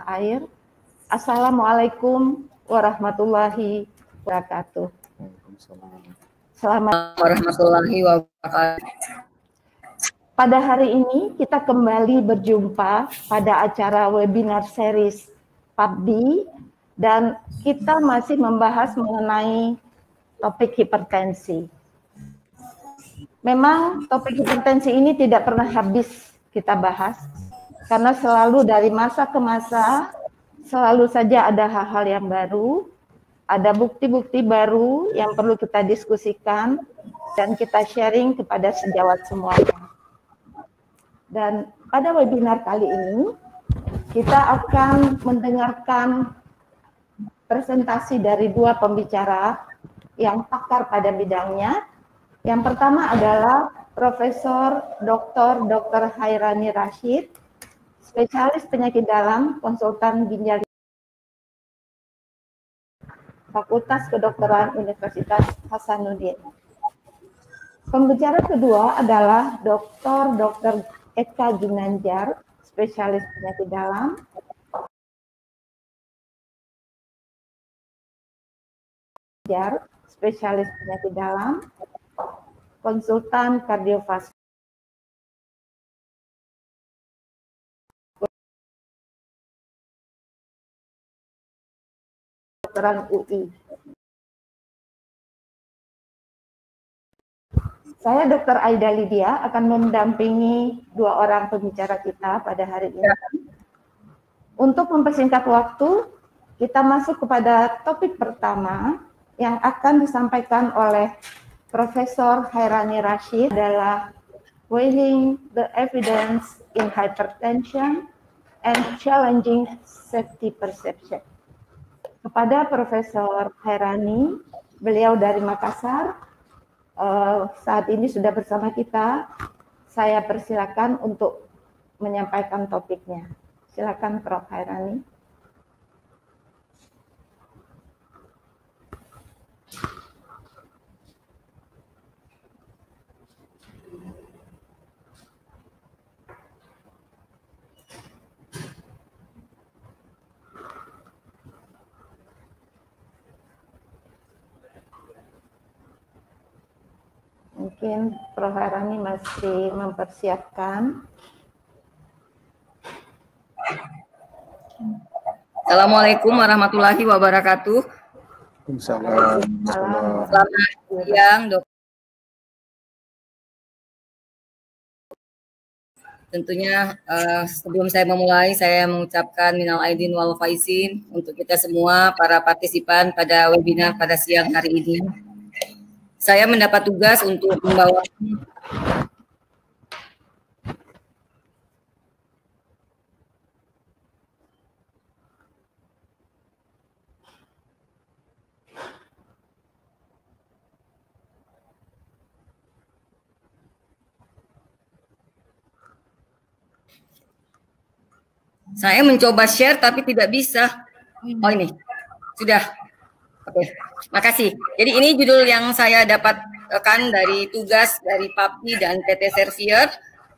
air. Assalamualaikum warahmatullahi wabarakatuh. Selamat warahmatullahi wabarakatuh. Pada hari ini kita kembali berjumpa pada acara webinar series PABDI dan kita masih membahas mengenai topik hipertensi. Memang topik hipertensi ini tidak pernah habis kita bahas karena selalu dari masa ke masa selalu saja ada hal-hal yang baru, ada bukti-bukti baru yang perlu kita diskusikan dan kita sharing kepada sejawat semuanya. Dan pada webinar kali ini, kita akan mendengarkan presentasi dari dua pembicara yang pakar pada bidangnya. Yang pertama adalah Profesor Dr. Hairani Rashid, spesialis penyakit dalam, konsultan ginjal Fakultas Kedokteran Universitas Hasanuddin. Pembicara kedua adalah Dr. Eka Ginanjar, spesialis penyakit dalam, spesialis penyakit dalam, konsultan kardiovaskular UI. Saya Dr. Aida Lydia akan mendampingi dua orang pembicara kita pada hari ini. Untuk mempersingkat waktu, kita masuk kepada topik pertama yang akan disampaikan oleh Profesor Hairani Rashid adalah Weighing the Evidence in Hypertension and Challenging Safety Perception. Kepada Profesor Hairani, beliau dari Makassar, saat ini sudah bersama kita. Saya persilakan untuk menyampaikan topiknya. Silakan Prof. Hairani. Mungkin Prof. Hairani masih mempersiapkan. Assalamualaikum warahmatullahi wabarakatuh. Selamat siang, Dok. Tentunya sebelum saya memulai, saya mengucapkan minal aidin wal faizin untuk kita semua para partisipan pada webinar pada siang hari ini. Saya mendapat tugas untuk membawa saya mencoba share tapi tidak bisa. Oh ini, sudah. Oke, makasih. Jadi ini judul yang saya dapatkan dari tugas dari PABDI dan PT Servier.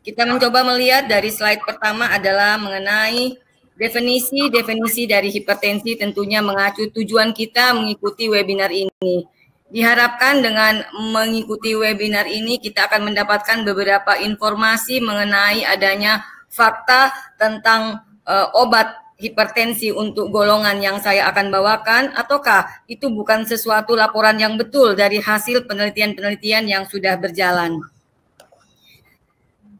Kita mencoba melihat dari slide pertama adalah mengenai definisi dari hipertensi, tentunya mengacu tujuan kita mengikuti webinar ini. Diharapkan dengan mengikuti webinar ini kita akan mendapatkan beberapa informasi mengenai adanya fakta tentang obat hipertensi untuk golongan yang saya akan bawakan, ataukah itu bukan sesuatu laporan yang betul dari hasil penelitian-penelitian yang sudah berjalan.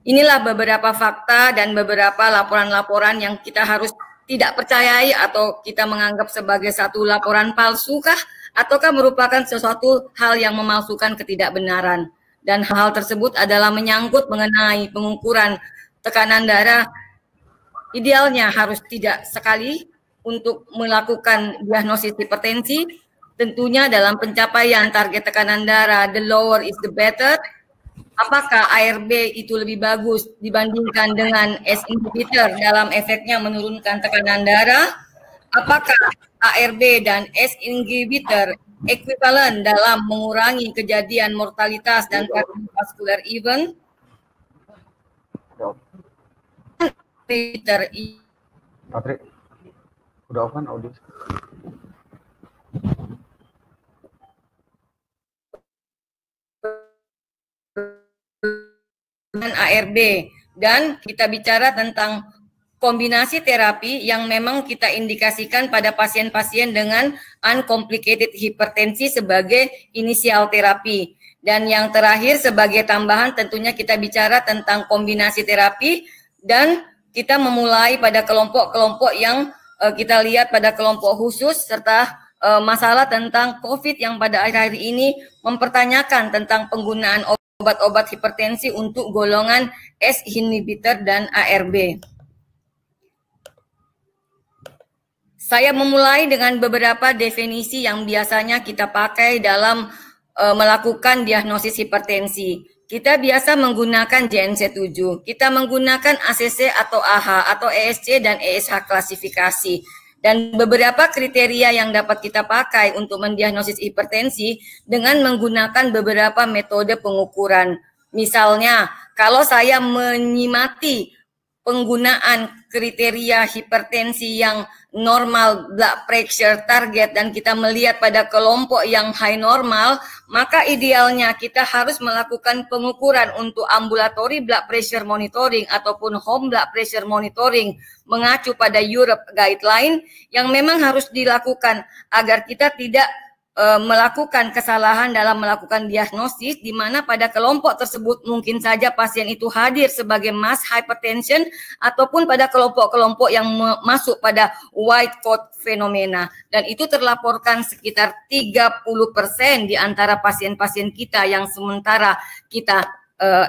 Inilah beberapa fakta dan beberapa laporan-laporan yang kita harus tidak percayai atau kita menganggap sebagai satu laporan palsu kah, ataukah merupakan sesuatu hal yang memalsukan ketidakbenaran. Dan hal tersebut adalah menyangkut mengenai pengukuran tekanan darah. Idealnya harus tidak sekali untuk melakukan diagnosis hipertensi, tentunya dalam pencapaian target tekanan darah, the lower is the better. Apakah ARB itu lebih bagus dibandingkan dengan ACE inhibitor dalam efeknya menurunkan tekanan darah? Apakah ARB dan ACE inhibitor ekuivalen dalam mengurangi kejadian mortalitas dan cardiovascular event? Udah off kan audio? Dengan ARB, dan kita bicara tentang kombinasi terapi yang memang kita indikasikan pada pasien-pasien dengan uncomplicated hipertensi sebagai inisial terapi. Dan yang terakhir sebagai tambahan tentunya kita bicara tentang kombinasi terapi, dan kita memulai pada kelompok-kelompok yang kita lihat pada kelompok khusus, serta masalah tentang COVID yang pada akhir-akhir ini mempertanyakan tentang penggunaan obat-obat hipertensi untuk golongan S inhibitor dan ARB. Saya memulai dengan beberapa definisi yang biasanya kita pakai dalam melakukan diagnosis hipertensi. Kita biasa menggunakan JNC7, kita menggunakan ACC atau AH atau ESC dan ESH klasifikasi. Dan beberapa kriteria yang dapat kita pakai untuk mendiagnosis hipertensi dengan menggunakan beberapa metode pengukuran. Misalnya, kalau saya menyimati penggunaan kriteria hipertensi yang normal blood pressure target dan kita melihat pada kelompok yang high normal, maka idealnya kita harus melakukan pengukuran untuk ambulatory blood pressure monitoring ataupun home blood pressure monitoring mengacu pada Europe guideline yang memang harus dilakukan agar kita tidak melakukan kesalahan dalam melakukan diagnosis, di mana pada kelompok tersebut mungkin saja pasien itu hadir sebagai mass hypertension ataupun pada kelompok-kelompok yang masuk pada white coat fenomena, dan itu terlaporkan sekitar 30% di antara pasien-pasien kita yang sementara kita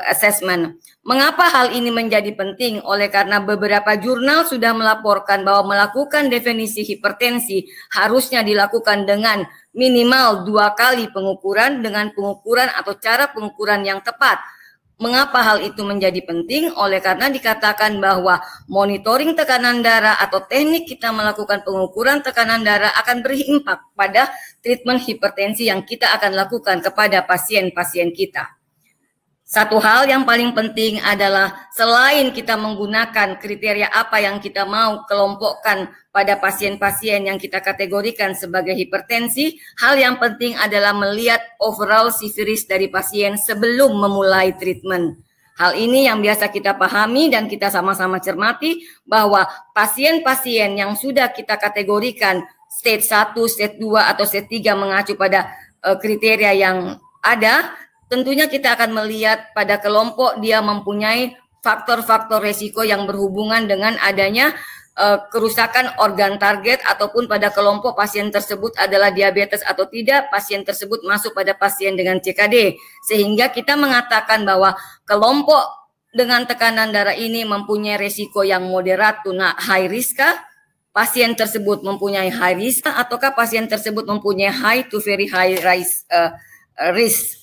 assessment. Mengapa hal ini menjadi penting? Oleh karena beberapa jurnal sudah melaporkan bahwa melakukan definisi hipertensi harusnya dilakukan dengan minimal 2 kali pengukuran dengan pengukuran atau cara pengukuran yang tepat. Mengapa hal itu menjadi penting? Oleh karena dikatakan bahwa monitoring tekanan darah atau teknik kita melakukan pengukuran tekanan darah akan berimpak pada treatment hipertensi yang kita akan lakukan kepada pasien-pasien kita. Satu hal yang paling penting adalah selain kita menggunakan kriteria apa yang kita mau kelompokkan pada pasien-pasien yang kita kategorikan sebagai hipertensi, hal yang penting adalah melihat overall severity dari pasien sebelum memulai treatment. Hal ini yang biasa kita pahami dan kita sama-sama cermati bahwa pasien-pasien yang sudah kita kategorikan stage 1, stage 2, atau stage 3 mengacu pada kriteria yang ada, tentunya kita akan melihat pada kelompok dia mempunyai faktor-faktor resiko yang berhubungan dengan adanya kerusakan organ target, ataupun pada kelompok pasien tersebut adalah diabetes atau tidak, pasien tersebut masuk pada pasien dengan CKD. Sehingga kita mengatakan bahwa kelompok dengan tekanan darah ini mempunyai resiko yang moderat to high risk, pasien tersebut mempunyai high risk, ataukah pasien tersebut mempunyai high to very high risk.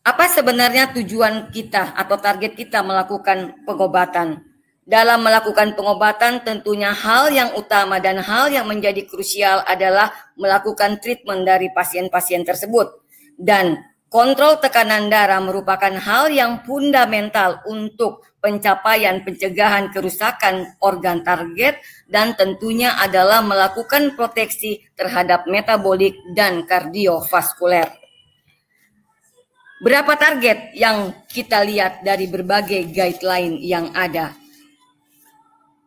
Apa sebenarnya tujuan kita atau target kita melakukan pengobatan? Dalam melakukan pengobatan tentunya hal yang utama dan hal yang menjadi krusial adalah melakukan treatment dari pasien-pasien tersebut. Dan kontrol tekanan darah merupakan hal yang fundamental untuk pencapaian pencegahan kerusakan organ target, dan tentunya adalah melakukan proteksi terhadap metabolik dan kardiovaskuler. Berapa target yang kita lihat dari berbagai guideline yang ada?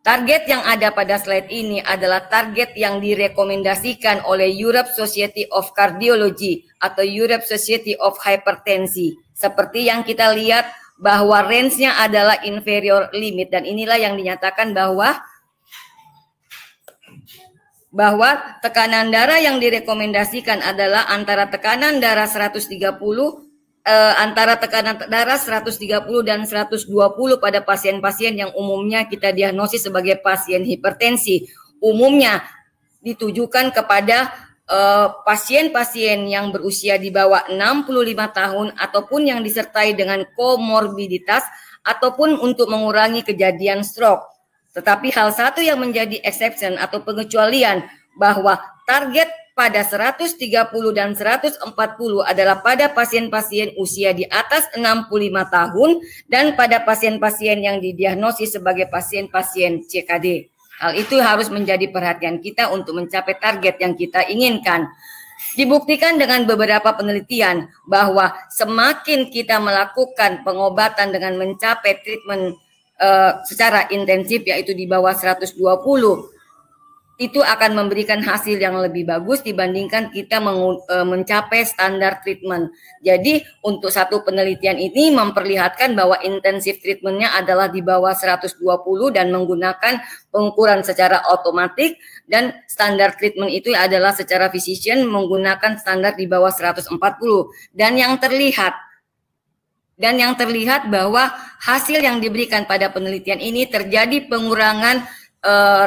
Target yang ada pada slide ini adalah target yang direkomendasikan oleh Europe Society of Cardiology atau Europe Society of Hypertension. Seperti yang kita lihat bahwa range-nya adalah inferior limit, dan inilah yang dinyatakan bahwa tekanan darah yang direkomendasikan adalah antara tekanan darah 130 dan 120 pada pasien-pasien yang umumnya kita diagnosis sebagai pasien hipertensi. Umumnya ditujukan kepada pasien-pasien yang berusia di bawah 65 tahun ataupun yang disertai dengan komorbiditas ataupun untuk mengurangi kejadian stroke. Tetapi hal satu yang menjadi exception atau pengecualian bahwa target pada 130 dan 140 adalah pada pasien-pasien usia di atas 65 tahun dan pada pasien-pasien yang didiagnosis sebagai pasien-pasien CKD. Hal itu harus menjadi perhatian kita untuk mencapai target yang kita inginkan. Dibuktikan dengan beberapa penelitian bahwa semakin kita melakukan pengobatan dengan mencapai treatment secara intensif, yaitu di bawah 120, itu akan memberikan hasil yang lebih bagus dibandingkan kita mencapai standar treatment. Jadi untuk satu penelitian ini memperlihatkan bahwa intensif treatmentnya adalah di bawah 120 dan menggunakan pengukuran secara otomatis, dan standar treatment itu adalah secara physician menggunakan standar di bawah 140. Dan yang terlihat bahwa hasil yang diberikan pada penelitian ini terjadi pengurangan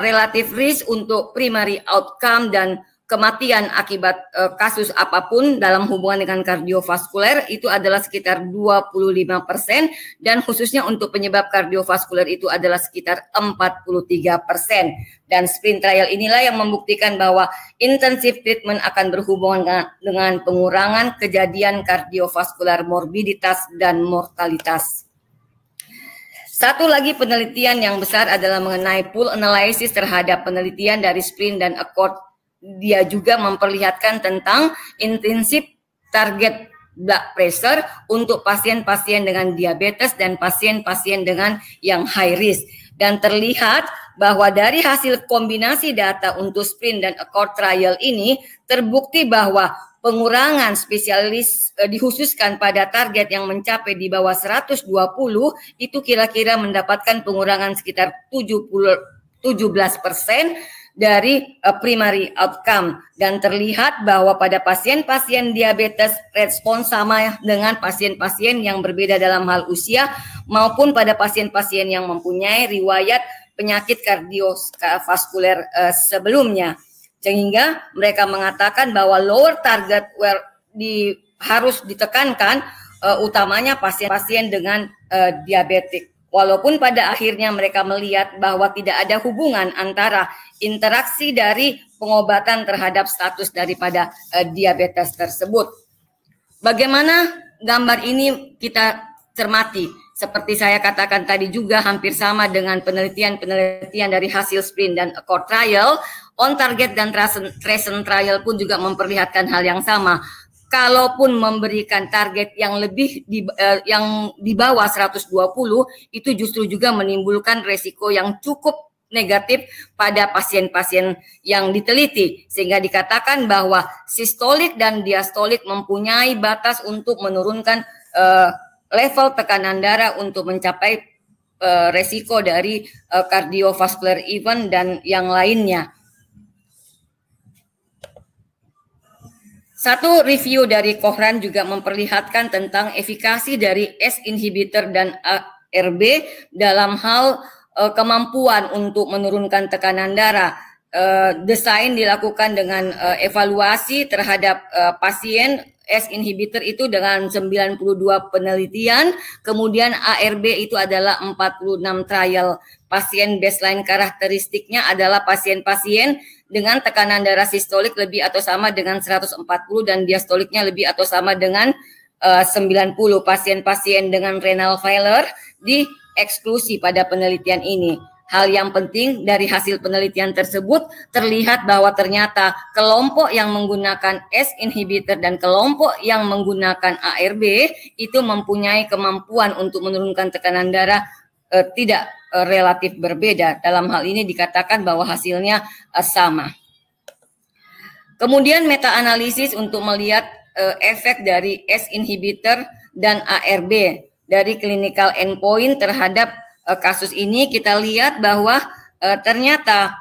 relatif risk untuk primary outcome dan kematian akibat kasus apapun dalam hubungan dengan kardiovaskuler itu adalah sekitar 25%, dan khususnya untuk penyebab kardiovaskuler itu adalah sekitar 43%. Dan sprint trial inilah yang membuktikan bahwa intensive treatment akan berhubungan dengan pengurangan kejadian kardiovaskular, morbiditas dan mortalitas. Satu lagi penelitian yang besar adalah mengenai pool analysis terhadap penelitian dari sprint dan accord. Dia juga memperlihatkan tentang intensif target blood pressure untuk pasien-pasien dengan diabetes dan pasien-pasien dengan yang high risk. Dan terlihat bahwa dari hasil kombinasi data untuk sprint dan accord trial ini terbukti bahwa pengurangan spesialis dikhususkan pada target yang mencapai di bawah 120 itu kira-kira mendapatkan pengurangan sekitar 17% dari primary outcome, dan terlihat bahwa pada pasien-pasien diabetes respons sama dengan pasien-pasien yang berbeda dalam hal usia maupun pada pasien-pasien yang mempunyai riwayat penyakit kardiovaskuler sebelumnya. Sehingga mereka mengatakan bahwa lower target harus ditekankan utamanya pasien-pasien dengan diabetik. Walaupun pada akhirnya mereka melihat bahwa tidak ada hubungan antara interaksi dari pengobatan terhadap status daripada diabetes tersebut. Bagaimana gambar ini kita cermati? Seperti saya katakan tadi juga hampir sama dengan penelitian-penelitian dari hasil sprint dan accord trial. On target dan Traction trial pun juga memperlihatkan hal yang sama. Kalaupun memberikan target yang lebih yang di bawah 120, itu justru juga menimbulkan resiko yang cukup negatif pada pasien-pasien yang diteliti, sehingga dikatakan bahwa sistolik dan diastolik mempunyai batas untuk menurunkan level tekanan darah untuk mencapai resiko dari cardiovascular event dan yang lainnya. Satu review dari Cochrane juga memperlihatkan tentang efikasi dari ACE inhibitor dan ARB dalam hal kemampuan untuk menurunkan tekanan darah. Desain dilakukan dengan evaluasi terhadap pasien ACE inhibitor itu dengan 92 penelitian, kemudian ARB itu adalah 46 trial. Pasien baseline karakteristiknya adalah pasien-pasien dengan tekanan darah sistolik lebih atau sama dengan 140 dan diastoliknya lebih atau sama dengan 90. Pasien-pasien dengan renal failure dieksklusi pada penelitian ini. Hal yang penting dari hasil penelitian tersebut terlihat bahwa ternyata kelompok yang menggunakan ACE inhibitor dan kelompok yang menggunakan ARB itu mempunyai kemampuan untuk menurunkan tekanan darah tidak relatif berbeda. Dalam hal ini dikatakan bahwa hasilnya sama. Kemudian meta-analisis untuk melihat efek dari ACE inhibitor dan ARB dari clinical endpoint terhadap kasus ini. Kita lihat bahwa ternyata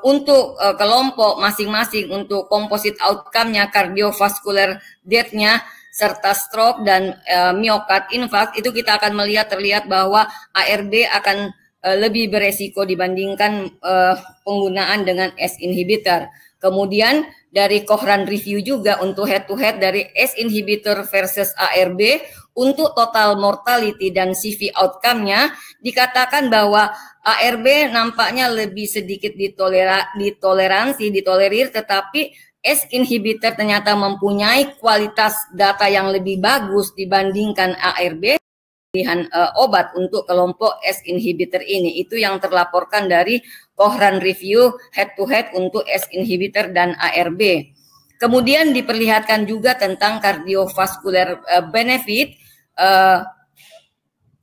untuk kelompok masing-masing untuk composite outcome-nya, cardiovascular death-nya, serta stroke dan myocard infarct, itu kita akan terlihat bahwa ARB akan lebih beresiko dibandingkan penggunaan dengan ACE inhibitor. Kemudian dari Cochrane review juga untuk head to head dari ACE inhibitor versus ARB untuk total mortality dan CV outcome-nya, dikatakan bahwa ARB nampaknya lebih sedikit ditolerir, tetapi ACE inhibitor ternyata mempunyai kualitas data yang lebih bagus dibandingkan ARB, pilihan obat untuk kelompok ACE inhibitor ini. Itu yang terlaporkan dari Cochrane Review head-to-head untuk ACE inhibitor dan ARB. Kemudian diperlihatkan juga tentang cardiovascular benefit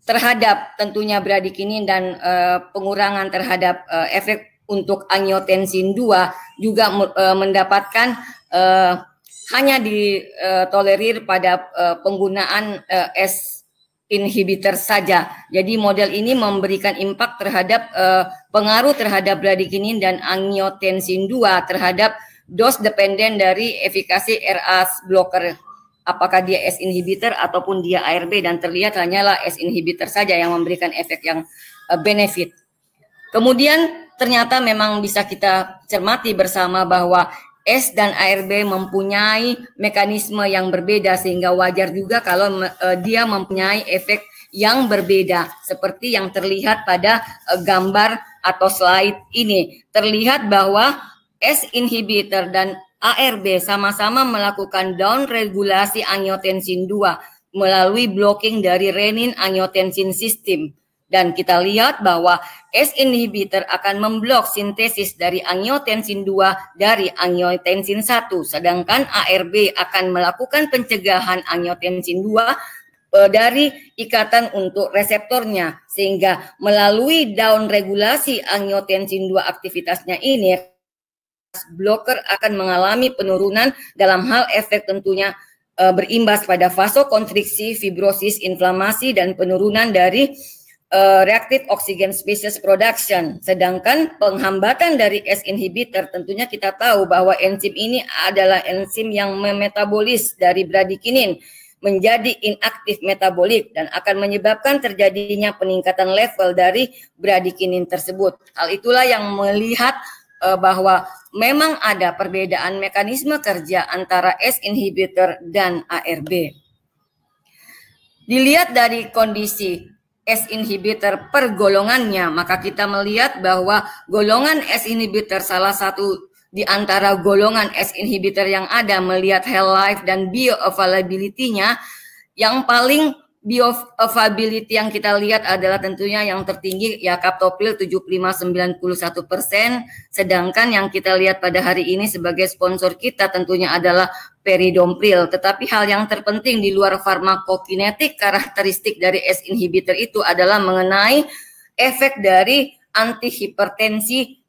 terhadap tentunya bradikinin dan pengurangan terhadap efek untuk angiotensin 2 juga mendapatkan hanya ditolerir pada penggunaan ACE inhibitor saja. Jadi model ini memberikan impak terhadap pengaruh terhadap bradikinin dan angiotensin 2 terhadap dose dependen dari efikasi RAS blocker. Apakah dia ACE inhibitor ataupun dia ARB, dan terlihat hanyalah ACE inhibitor saja yang memberikan efek yang benefit. Kemudian ternyata memang bisa kita cermati bersama bahwa ACE dan ARB mempunyai mekanisme yang berbeda, sehingga wajar juga kalau dia mempunyai efek yang berbeda seperti yang terlihat pada gambar atau slide ini. Terlihat bahwa ACE inhibitor dan ARB sama-sama melakukan downregulasi angiotensin 2 melalui blocking dari renin-angiotensin system. Dan kita lihat bahwa ACE inhibitor akan memblok sintesis dari angiotensin 2 dari angiotensin 1, sedangkan ARB akan melakukan pencegahan angiotensin 2 dari ikatan untuk reseptornya, sehingga melalui downregulasi angiotensin 2 aktivitasnya ini, blocker akan mengalami penurunan dalam hal efek tentunya berimbas pada vasokonstriksi, fibrosis, inflamasi, dan penurunan dari reactive oxygen species production. Sedangkan penghambatan dari ACE inhibitor, tentunya kita tahu bahwa enzim ini adalah enzim yang memetabolis dari bradikinin menjadi inaktif metabolik dan akan menyebabkan terjadinya peningkatan level dari bradikinin tersebut. Hal itulah yang melihat bahwa memang ada perbedaan mekanisme kerja antara ACE inhibitor dan ARB. Dilihat dari kondisi ACE inhibitor per golongannya, maka kita melihat bahwa golongan ACE inhibitor, salah satu di antara golongan ACE inhibitor yang ada, melihat half-life dan bioavailability-nya, yang paling bioavailability yang kita lihat adalah tentunya yang tertinggi ya captopril 75-91%, sedangkan yang kita lihat pada hari ini sebagai sponsor kita tentunya adalah peridompril. Tetapi hal yang terpenting di luar farmakokinetik karakteristik dari ACE inhibitor itu adalah mengenai efek dari antihipertensi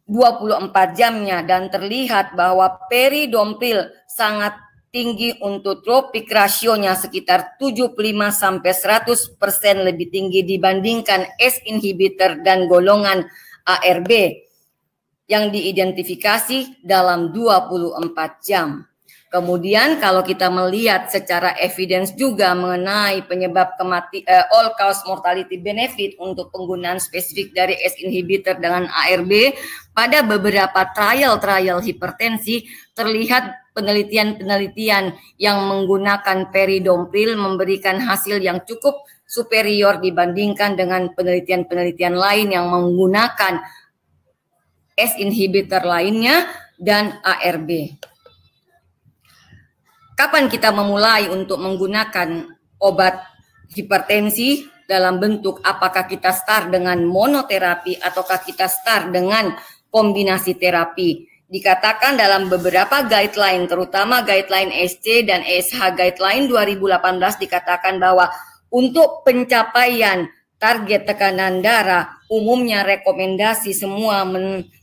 24 jamnya, dan terlihat bahwa peridompril sangat tinggi untuk tropik rasionya sekitar 75-100% lebih tinggi dibandingkan ACE inhibitor dan golongan ARB yang diidentifikasi dalam 24 jam. Kemudian kalau kita melihat secara evidence juga mengenai penyebab kematian, all cause mortality benefit untuk penggunaan spesifik dari ACE inhibitor dengan ARB, pada beberapa trial hipertensi terlihat penelitian-penelitian yang menggunakan peridompril memberikan hasil yang cukup superior dibandingkan dengan penelitian-penelitian lain yang menggunakan ACE inhibitor lainnya dan ARB. Kapan kita memulai untuk menggunakan obat hipertensi dalam bentuk apakah kita start dengan monoterapi ataukah kita start dengan kombinasi terapi? Dikatakan dalam beberapa guideline, terutama guideline SC dan ESH guideline 2018, dikatakan bahwa untuk pencapaian target tekanan darah, umumnya rekomendasi semua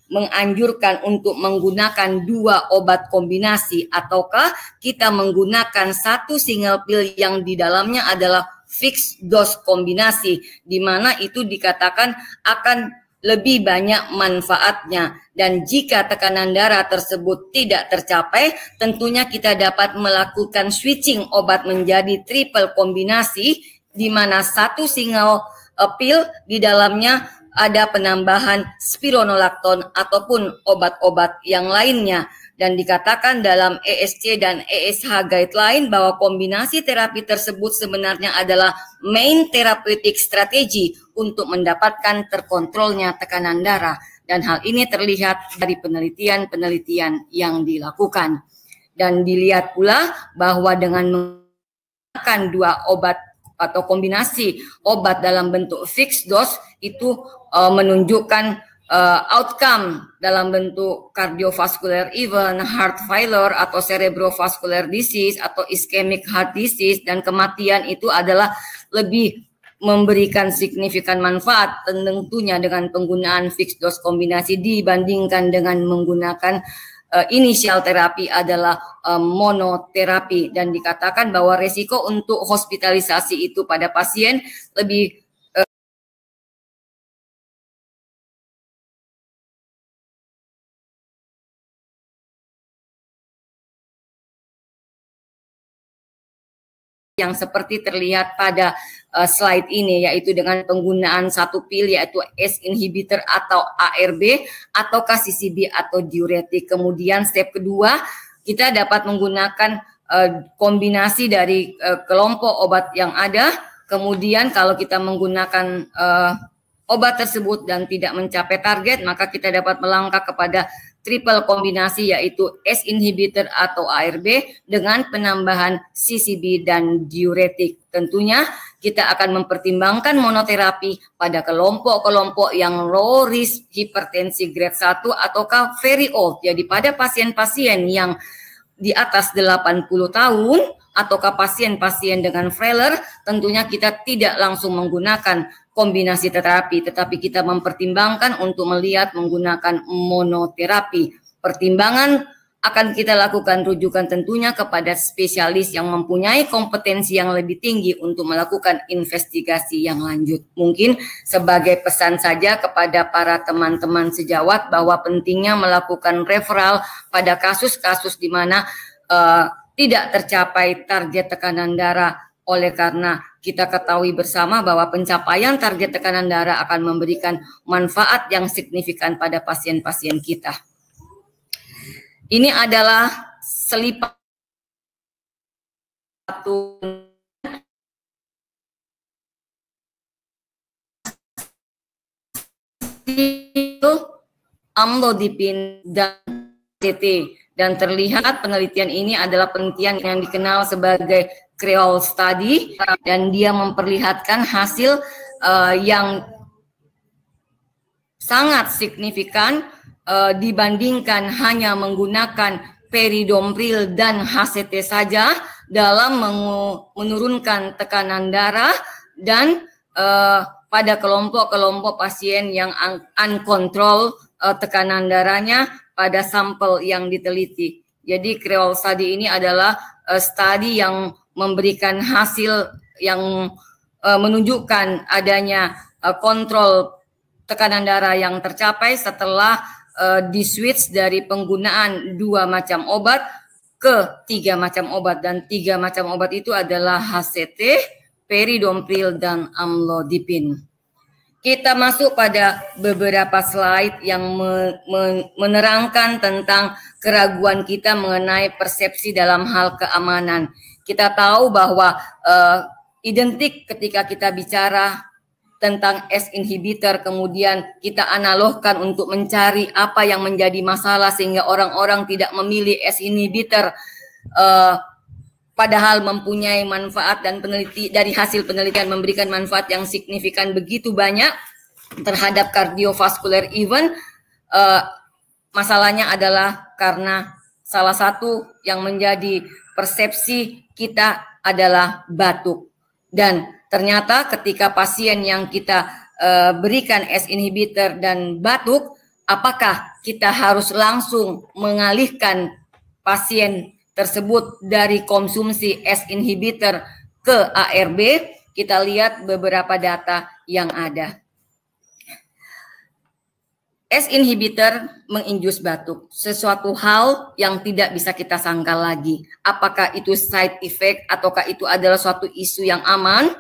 menganjurkan untuk menggunakan 2 obat kombinasi, ataukah kita menggunakan 1 single pill yang di dalamnya adalah fixed dose kombinasi, di mana itu dikatakan akan lebih banyak manfaatnya. Dan jika tekanan darah tersebut tidak tercapai, tentunya kita dapat melakukan switching obat menjadi triple kombinasi, di mana 1 single pill di dalamnya ada penambahan spironolakton ataupun obat-obat yang lainnya. Dan dikatakan dalam ESC dan ESH guideline bahwa kombinasi terapi tersebut sebenarnya adalah main therapeutic strategy untuk mendapatkan terkontrolnya tekanan darah. dan hal ini terlihat dari penelitian-penelitian yang dilakukan. Dan dilihat pula bahwa dengan menggunakan dua obat atau kombinasi obat dalam bentuk fixed dose itu menunjukkan outcome dalam bentuk cardiovascular event, heart failure atau cerebrovascular disease atau ischemic heart disease, dan kematian itu adalah lebih memberikan signifikan manfaat tentunya dengan penggunaan fixed dose kombinasi dibandingkan dengan menggunakan inisial terapi adalah monoterapi, dan dikatakan bahwa resiko untuk hospitalisasi itu pada pasien lebih yang seperti terlihat pada slide ini, yaitu dengan penggunaan satu pil yaitu ACE inhibitor atau ARB atau CCB atau diuretik. Kemudian step kedua kita dapat menggunakan kombinasi dari kelompok obat yang ada. Kemudian kalau kita menggunakan obat tersebut dan tidak mencapai target, maka kita dapat melangkah kepada triple kombinasi yaitu ACE inhibitor atau ARB dengan penambahan CCB dan diuretik. Tentunya kita akan mempertimbangkan monoterapi pada kelompok-kelompok yang low risk hipertensi grade 1 ataukah very old. Jadi pada pasien-pasien yang di atas 80 tahun ataukah pasien-pasien dengan failure, tentunya kita tidak langsung menggunakan kombinasi terapi, tetapi kita mempertimbangkan untuk melihat menggunakan monoterapi. Pertimbangan akan kita lakukan rujukan tentunya kepada spesialis yang mempunyai kompetensi yang lebih tinggi untuk melakukan investigasi yang lanjut. Mungkin sebagai pesan saja kepada para teman-teman sejawat bahwa pentingnya melakukan referral pada kasus-kasus di mana tidak tercapai target tekanan darah, oleh karena kita ketahui bersama bahwa pencapaian target tekanan darah akan memberikan manfaat yang signifikan pada pasien-pasien kita. Ini adalah selipan satu amlodipin dan CT, dan terlihat penelitian ini adalah penelitian yang dikenal sebagai Creole Study, dan dia memperlihatkan hasil yang sangat signifikan dibandingkan hanya menggunakan peridompril dan HCT saja dalam menurunkan tekanan darah dan pada kelompok-kelompok pasien yang uncontrolled tekanan darahnya pada sampel yang diteliti. Jadi Creole Study ini adalah studi yang memberikan hasil yang menunjukkan adanya kontrol tekanan darah yang tercapai setelah di-switch dari penggunaan 2 macam obat ke 3 macam obat, dan 3 macam obat itu adalah HCT, peridompril, dan amlodipin. Kita masuk pada beberapa slide yang menerangkan tentang keraguan kita mengenai persepsi dalam hal keamanan. Kita tahu bahwa identik ketika kita bicara tentang ACE inhibitor, kemudian kita analogkan untuk mencari apa yang menjadi masalah sehingga orang-orang tidak memilih ACE inhibitor, padahal mempunyai manfaat dan dari hasil penelitian memberikan manfaat yang signifikan begitu banyak terhadap cardiovascular event. Masalahnya adalah karena salah satu yang menjadi persepsi kita adalah batuk, dan ternyata ketika pasien yang kita berikan ACE inhibitor dan batuk, apakah kita harus langsung mengalihkan pasien tersebut dari konsumsi ACE inhibitor ke ARB? Kita lihat beberapa data yang ada. ACE inhibitor menginjus batuk, sesuatu hal yang tidak bisa kita sangkal lagi. Apakah itu side effect ataukah itu adalah suatu isu yang aman?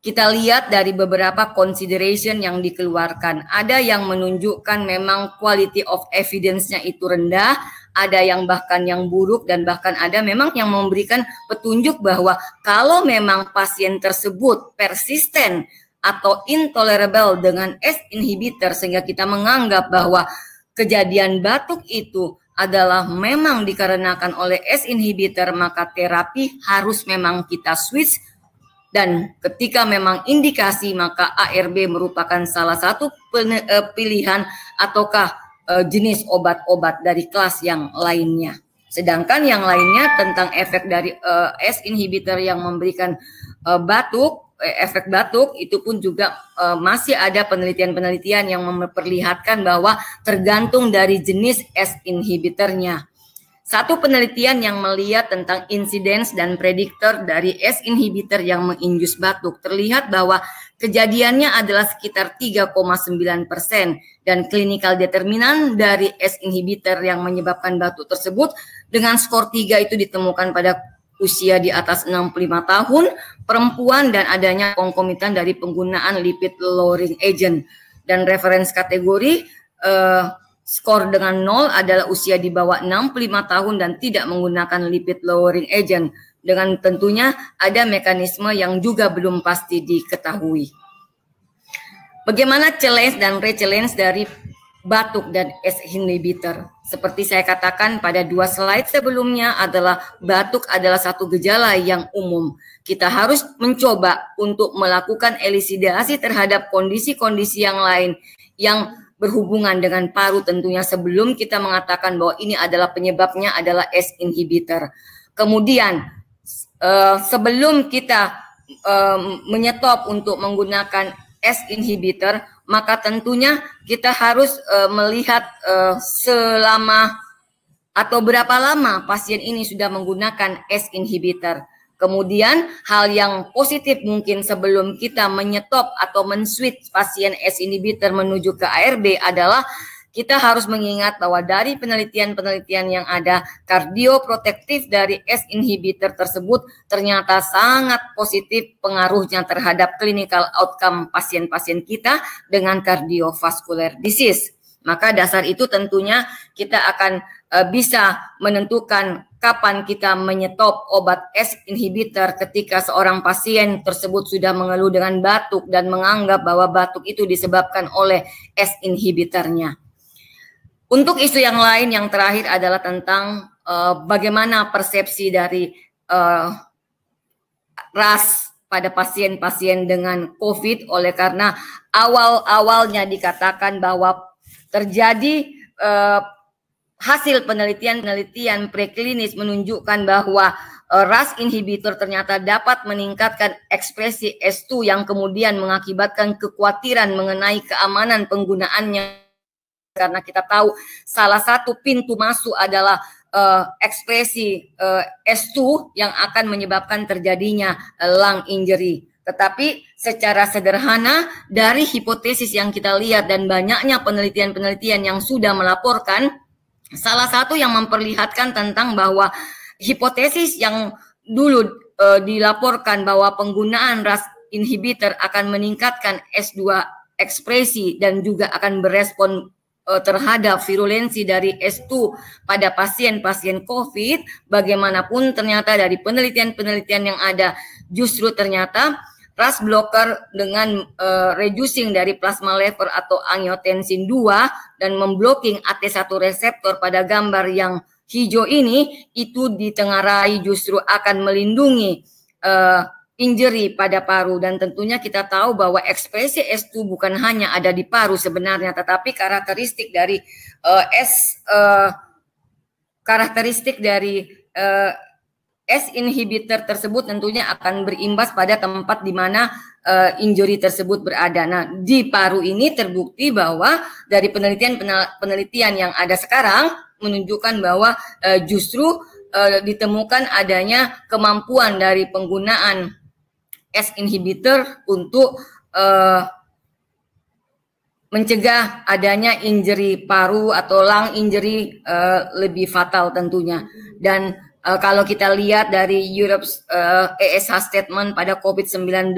Kita lihat dari beberapa consideration yang dikeluarkan. Ada yang menunjukkan memang quality of evidence-nya itu rendah, ada yang bahkan yang buruk, dan bahkan ada memang yang memberikan petunjuk bahwa kalau memang pasien tersebut persisten atau intolerable dengan S inhibitor sehingga kita menganggap bahwa kejadian batuk itu adalah memang dikarenakan oleh S inhibitor, maka terapi harus memang kita switch. Dan ketika memang indikasi, maka ARB merupakan salah satu pilihan ataukah jenis obat-obat dari kelas yang lainnya. Sedangkan yang lainnya tentang efek dari S inhibitor yang memberikan efek batuk, itu pun juga masih ada penelitian-penelitian yang memperlihatkan bahwa tergantung dari jenis S inhibitornya. Satu penelitian yang melihat tentang insidence dan prediktor dari S inhibitor yang menginjus batuk, terlihat bahwa kejadiannya adalah sekitar 3,9% dan clinical determinan dari S inhibitor yang menyebabkan batuk tersebut dengan skor 3 itu ditemukan pada usia di atas 65 tahun, perempuan, dan adanya konkomitan dari penggunaan lipid lowering agent. Dan reference kategori skor dengan 0 adalah usia di bawah 65 tahun dan tidak menggunakan lipid lowering agent. Dengan tentunya ada mekanisme yang juga belum pasti diketahui. Bagaimana challenge dan re-challenge dari batuk dan S inhibitor? Seperti saya katakan pada 2 slide sebelumnya adalah batuk adalah satu gejala yang umum. Kita harus mencoba untuk melakukan elusidasi terhadap kondisi-kondisi yang lain yang berhubungan dengan paru tentunya sebelum kita mengatakan bahwa ini adalah penyebabnya adalah S inhibitor. Kemudian sebelum kita menyetop untuk menggunakan S inhibitor, maka tentunya kita harus melihat selama atau berapa lama pasien ini sudah menggunakan S inhibitor. Kemudian hal yang positif mungkin sebelum kita menyetop atau men-switch pasien S inhibitor menuju ke ARB adalah kita harus mengingat bahwa dari penelitian-penelitian yang ada, kardioprotektif dari S inhibitor tersebut ternyata sangat positif pengaruhnya terhadap clinical outcome pasien-pasien kita dengan cardiovascular disease. Maka dasar itu tentunya kita akan bisa menentukan kapan kita menyetop obat S inhibitor ketika seorang pasien tersebut sudah mengeluh dengan batuk dan menganggap bahwa batuk itu disebabkan oleh S inhibitornya. Untuk isu yang lain yang terakhir adalah tentang bagaimana persepsi dari ras pada pasien-pasien dengan COVID, oleh karena awal-awalnya dikatakan bahwa terjadi hasil penelitian preklinis menunjukkan bahwa RAS inhibitor ternyata dapat meningkatkan ekspresi S2 yang kemudian mengakibatkan kekhawatiran mengenai keamanan penggunaannya, karena kita tahu salah satu pintu masuk adalah ekspresi S2 yang akan menyebabkan terjadinya lung injury. Tetapi secara sederhana dari hipotesis yang kita lihat dan banyaknya penelitian-penelitian yang sudah melaporkan, salah satu yang memperlihatkan tentang bahwa hipotesis yang dulu dilaporkan bahwa penggunaan RAS inhibitor akan meningkatkan S2 ekspresi dan juga akan berespon terhadap virulensi dari S2 pada pasien-pasien COVID, bagaimanapun ternyata dari penelitian-penelitian yang ada justru ternyata RAS blocker dengan reducing dari plasma level atau angiotensin 2 dan memblocking AT1 reseptor pada gambar yang hijau ini, itu ditengarai justru akan melindungi injury pada paru. Dan tentunya kita tahu bahwa ekspresi S2 bukan hanya ada di paru sebenarnya, tetapi karakteristik dari S inhibitor tersebut tentunya akan berimbas pada tempat di mana injury tersebut berada. Nah, di paru ini terbukti bahwa dari penelitian yang ada sekarang menunjukkan bahwa justru ditemukan adanya kemampuan dari penggunaan S inhibitor untuk mencegah adanya injury paru atau lung injury lebih fatal tentunya. Dan kalau kita lihat dari Europe's ESH statement pada COVID-19,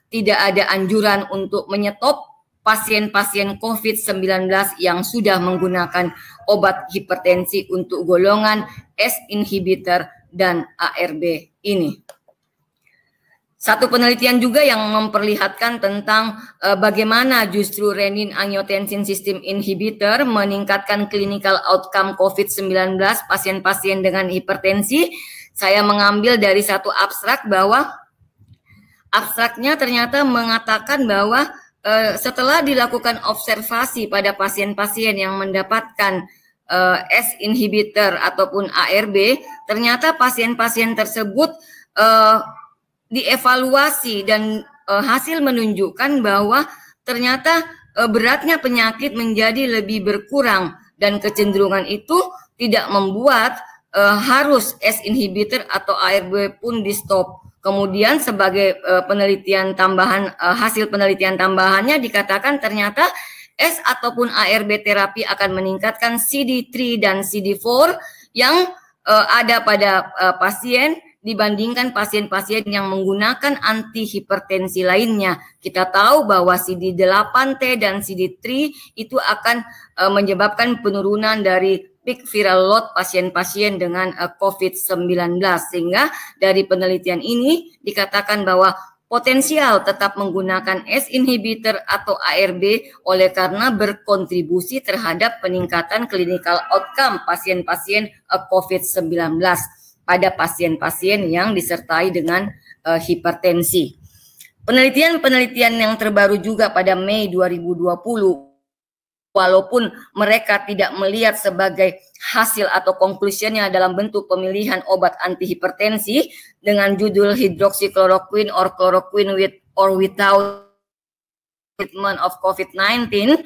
tidak ada anjuran untuk menyetop pasien-pasien COVID-19 yang sudah menggunakan obat hipertensi untuk golongan S inhibitor dan ARB ini. Satu penelitian juga yang memperlihatkan tentang bagaimana justru renin-angiotensin system inhibitor meningkatkan clinical outcome COVID-19 pasien-pasien dengan hipertensi. Saya mengambil dari satu abstrak bahwa abstraknya ternyata mengatakan bahwa setelah dilakukan observasi pada pasien-pasien yang mendapatkan S inhibitor ataupun ARB, ternyata pasien-pasien tersebut dievaluasi dan hasil menunjukkan bahwa ternyata beratnya penyakit menjadi lebih berkurang dan kecenderungan itu tidak membuat harus S inhibitor atau ARB pun di stop. Kemudian sebagai penelitian tambahan, hasil penelitian tambahannya dikatakan ternyata S ataupun ARB terapi akan meningkatkan CD3 dan CD4 yang ada pada pasien dibandingkan pasien-pasien yang menggunakan antihipertensi lainnya. Kita tahu bahwa CD8T dan CD3 itu akan menyebabkan penurunan dari peak viral load pasien-pasien dengan COVID-19. Sehingga dari penelitian ini dikatakan bahwa potensial tetap menggunakan S inhibitor atau ARB oleh karena berkontribusi terhadap peningkatan clinical outcome pasien-pasien COVID-19 pada pasien-pasien yang disertai dengan hipertensi. Penelitian-penelitian yang terbaru juga pada Mei 2020, walaupun mereka tidak melihat sebagai hasil atau conclusionnya dalam bentuk pemilihan obat antihipertensi dengan judul hydroxychloroquine or chloroquine with or without treatment of COVID-19,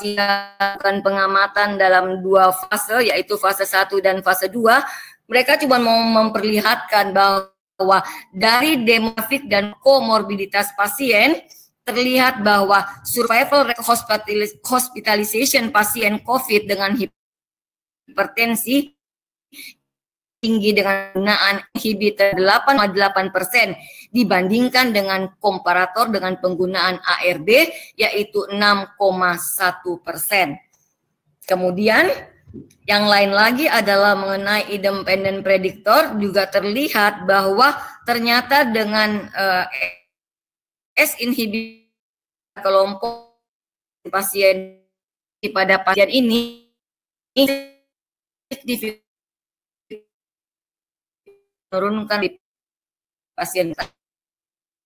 dilakukan pengamatan dalam dua fase, yaitu fase 1 dan fase 2. Mereka cuma mau memperlihatkan bahwa dari demografik dan komorbiditas pasien terlihat bahwa survival rate hospitalization pasien COVID dengan hipertensi tinggi dengan penggunaan inhibitor 8,8% dibandingkan dengan komparator dengan penggunaan ARB yaitu 6,1%. Kemudian yang lain lagi adalah mengenai independent predictor, juga terlihat bahwa ternyata dengan S inhibitor kelompok pasien pada pasien ini menurunkan di pasien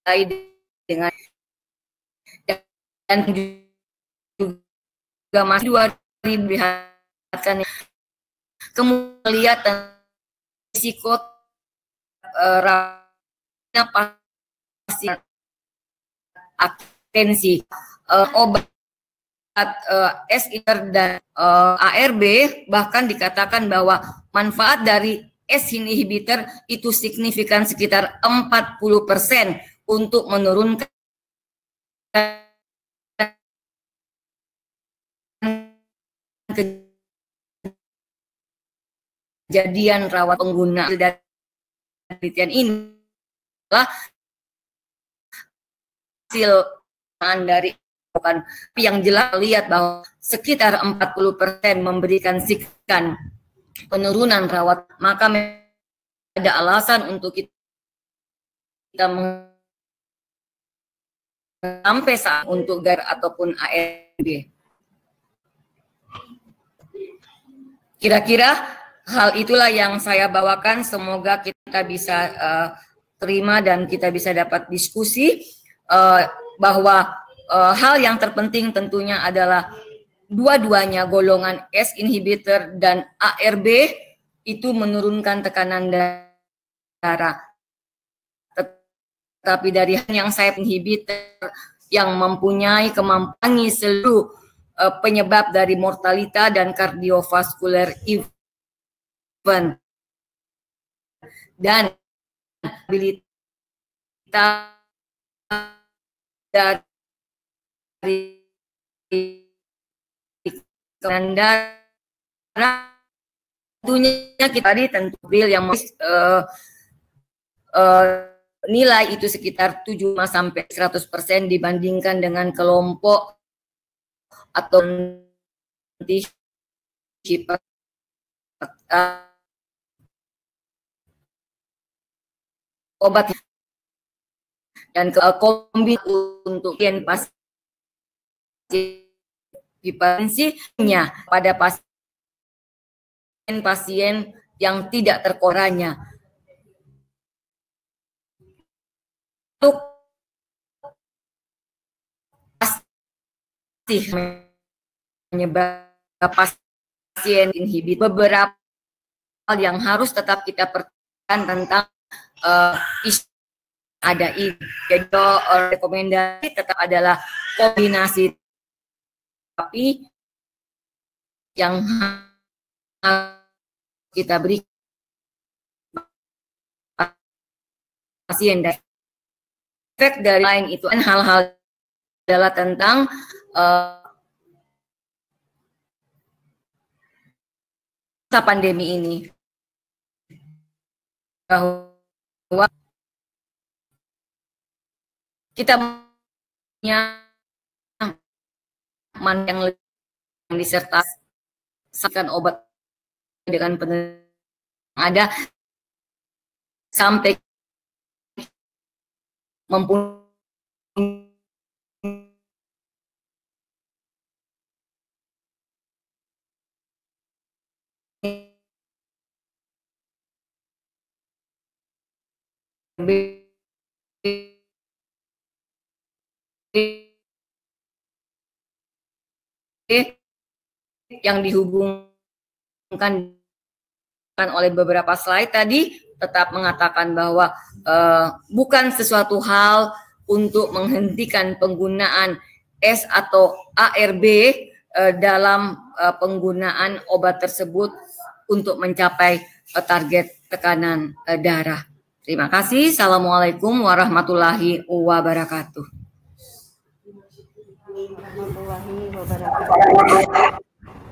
lain dengan dan juga masih 2000 lihatkan kemudian risiko pasien atensi obat S inhibitor dan ARB bahkan dikatakan bahwa manfaat dari S inhibitor itu signifikan sekitar 40% untuk menurunkan kejadian rawat pengguna. Dan penelitian ini adalah hasil dari yang jelas lihat bahwa sekitar 40% memberikan signifikan penurunan rawat, maka ada alasan untuk kita sampai saat untuk GAR ataupun ARB. Kira-kira hal itulah yang saya bawakan. Semoga kita bisa terima dan kita bisa dapat diskusi bahwa hal yang terpenting tentunya adalah dua-duanya golongan S inhibitor dan ARB itu menurunkan tekanan darah. Tetapi dari yang saya inhibitor yang mempunyai kemampuan seluruh penyebab dari mortalita dan kardiovaskular event dan abilitas dari darah tentunya kita tadi tentu yang nilai itu sekitar 7 sampai 100% dibandingkan dengan kelompok atau obat dan kombi untuk pasien hipertensinya pada pasien yang tidak terkoranya. Untuk pasti menyebabkan pasien inhibit, beberapa hal yang harus tetap kita perhatikan tentang ada ini. Jadi rekomendasi tetap adalah kombinasi terapi yang kita beri pasien. Dan efek dari lain itu hal-hal adalah tentang masa pandemi ini, bahwa kita punya yang disertasikan obat dengan penelitian ada sampai mempunyai yang dihubungkan oleh beberapa slide tadi tetap mengatakan bahwa bukan sesuatu hal untuk menghentikan penggunaan S atau ARB dalam penggunaan obat tersebut untuk mencapai target tekanan darah. Terima kasih. Assalamualaikum warahmatullahi wabarakatuh.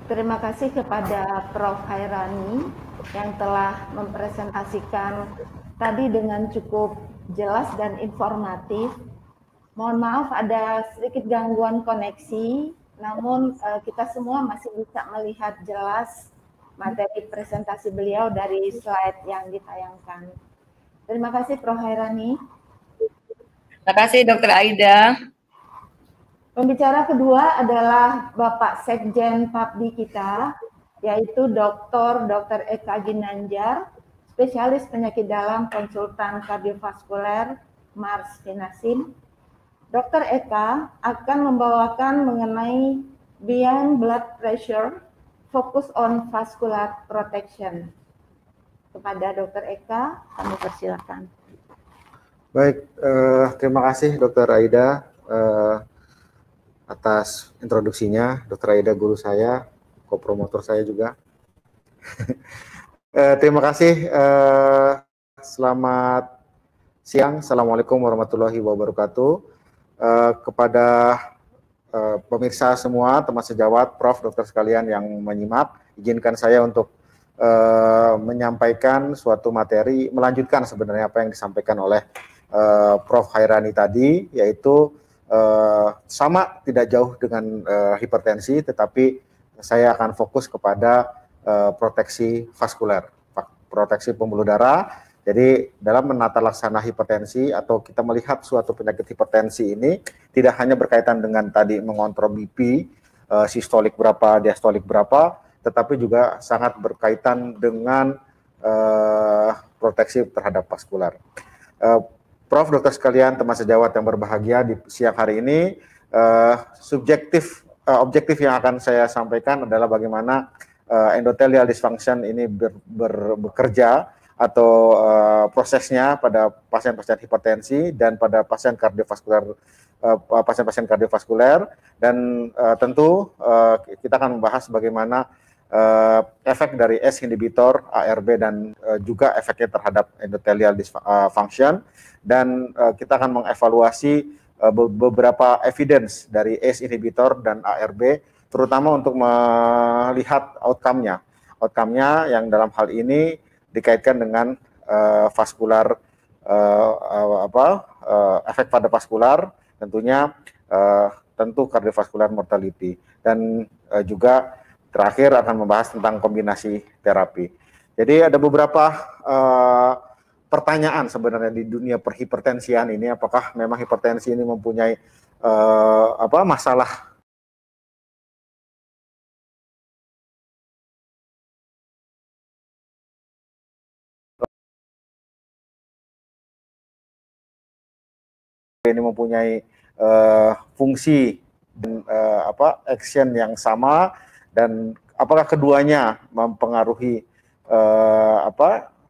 Terima kasih kepada Prof. Hairani yang telah mempresentasikan tadi dengan cukup jelas dan informatif. Mohon maaf ada sedikit gangguan koneksi, namun kita semua masih bisa melihat jelas materi presentasi beliau dari slide yang ditayangkan. Terima kasih Prof. Hairani. Terima kasih Dr. Aida. Pembicara kedua adalah Bapak Sekjen PAPDI kita, yaitu Dr. Eka Ginanjar, spesialis penyakit dalam konsultan kardiovaskuler Mars Finasin. Dr. Eka akan membawakan mengenai Beyond Blood Pressure, Focus on Vascular Protection. Kepada Dr. Eka, kami persilakan. Baik, terima kasih Dr. Aida atas introduksinya. Dr. Aida guru saya, co-promotor saya juga. Terima kasih. Selamat siang. Assalamualaikum warahmatullahi wabarakatuh. Kepada pemirsa semua, teman sejawat, Prof, dokter sekalian yang menyimak, izinkan saya untuk menyampaikan suatu materi, melanjutkan sebenarnya apa yang disampaikan oleh Prof. Hairani tadi, yaitu sama tidak jauh dengan hipertensi, tetapi saya akan fokus kepada proteksi vaskuler, proteksi pembuluh darah. Jadi dalam menata laksana hipertensi atau kita melihat suatu penyakit hipertensi ini tidak hanya berkaitan dengan tadi mengontrol BP, sistolik berapa, diastolik berapa, tetapi juga sangat berkaitan dengan proteksi terhadap vaskular. Prof, dokter sekalian, teman sejawat yang berbahagia, di siang hari ini objektif yang akan saya sampaikan adalah bagaimana endothelial dysfunction ini bekerja atau prosesnya pada pasien-pasien hipertensi dan pada pasien kardiovaskuler, pasien-pasien kardiovaskuler, dan tentu kita akan membahas bagaimana efek dari S inhibitor, ARB, dan juga efeknya terhadap endothelial dysfunction, dan kita akan mengevaluasi beberapa evidence dari ACE inhibitor dan ARB, terutama untuk melihat outcome-nya yang dalam hal ini dikaitkan dengan vaskular, efek pada vaskular, tentunya tentu cardiovascular mortality, dan juga terakhir akan membahas tentang kombinasi terapi. Jadi ada beberapa pertanyaan sebenarnya di dunia perhipertensian ini, apakah memang hipertensi ini mempunyai masalah ini mempunyai fungsi dan action yang sama, dan apakah keduanya mempengaruhi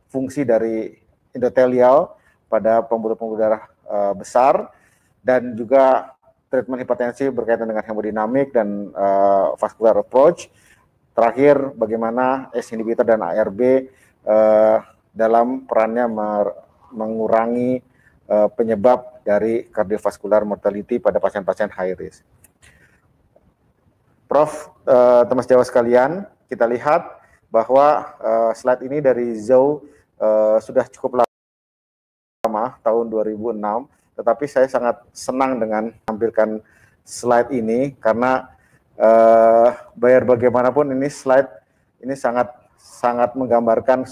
fungsi dari endotelial pada pembuluh-pembuluh darah besar, dan juga treatment hipertensi berkaitan dengan hemodinamik dan vascular approach. Terakhir, bagaimana ACE inhibitor dan ARB dalam perannya mengurangi penyebab dari cardiovascular mortality pada pasien-pasien high risk. Prof, teman sejawat sekalian, kita lihat bahwa slide ini dari Zhou sudah cukup lama, tahun 2006, tetapi saya sangat senang dengan menampilkan slide ini karena biar bagaimanapun ini slide ini sangat menggambarkan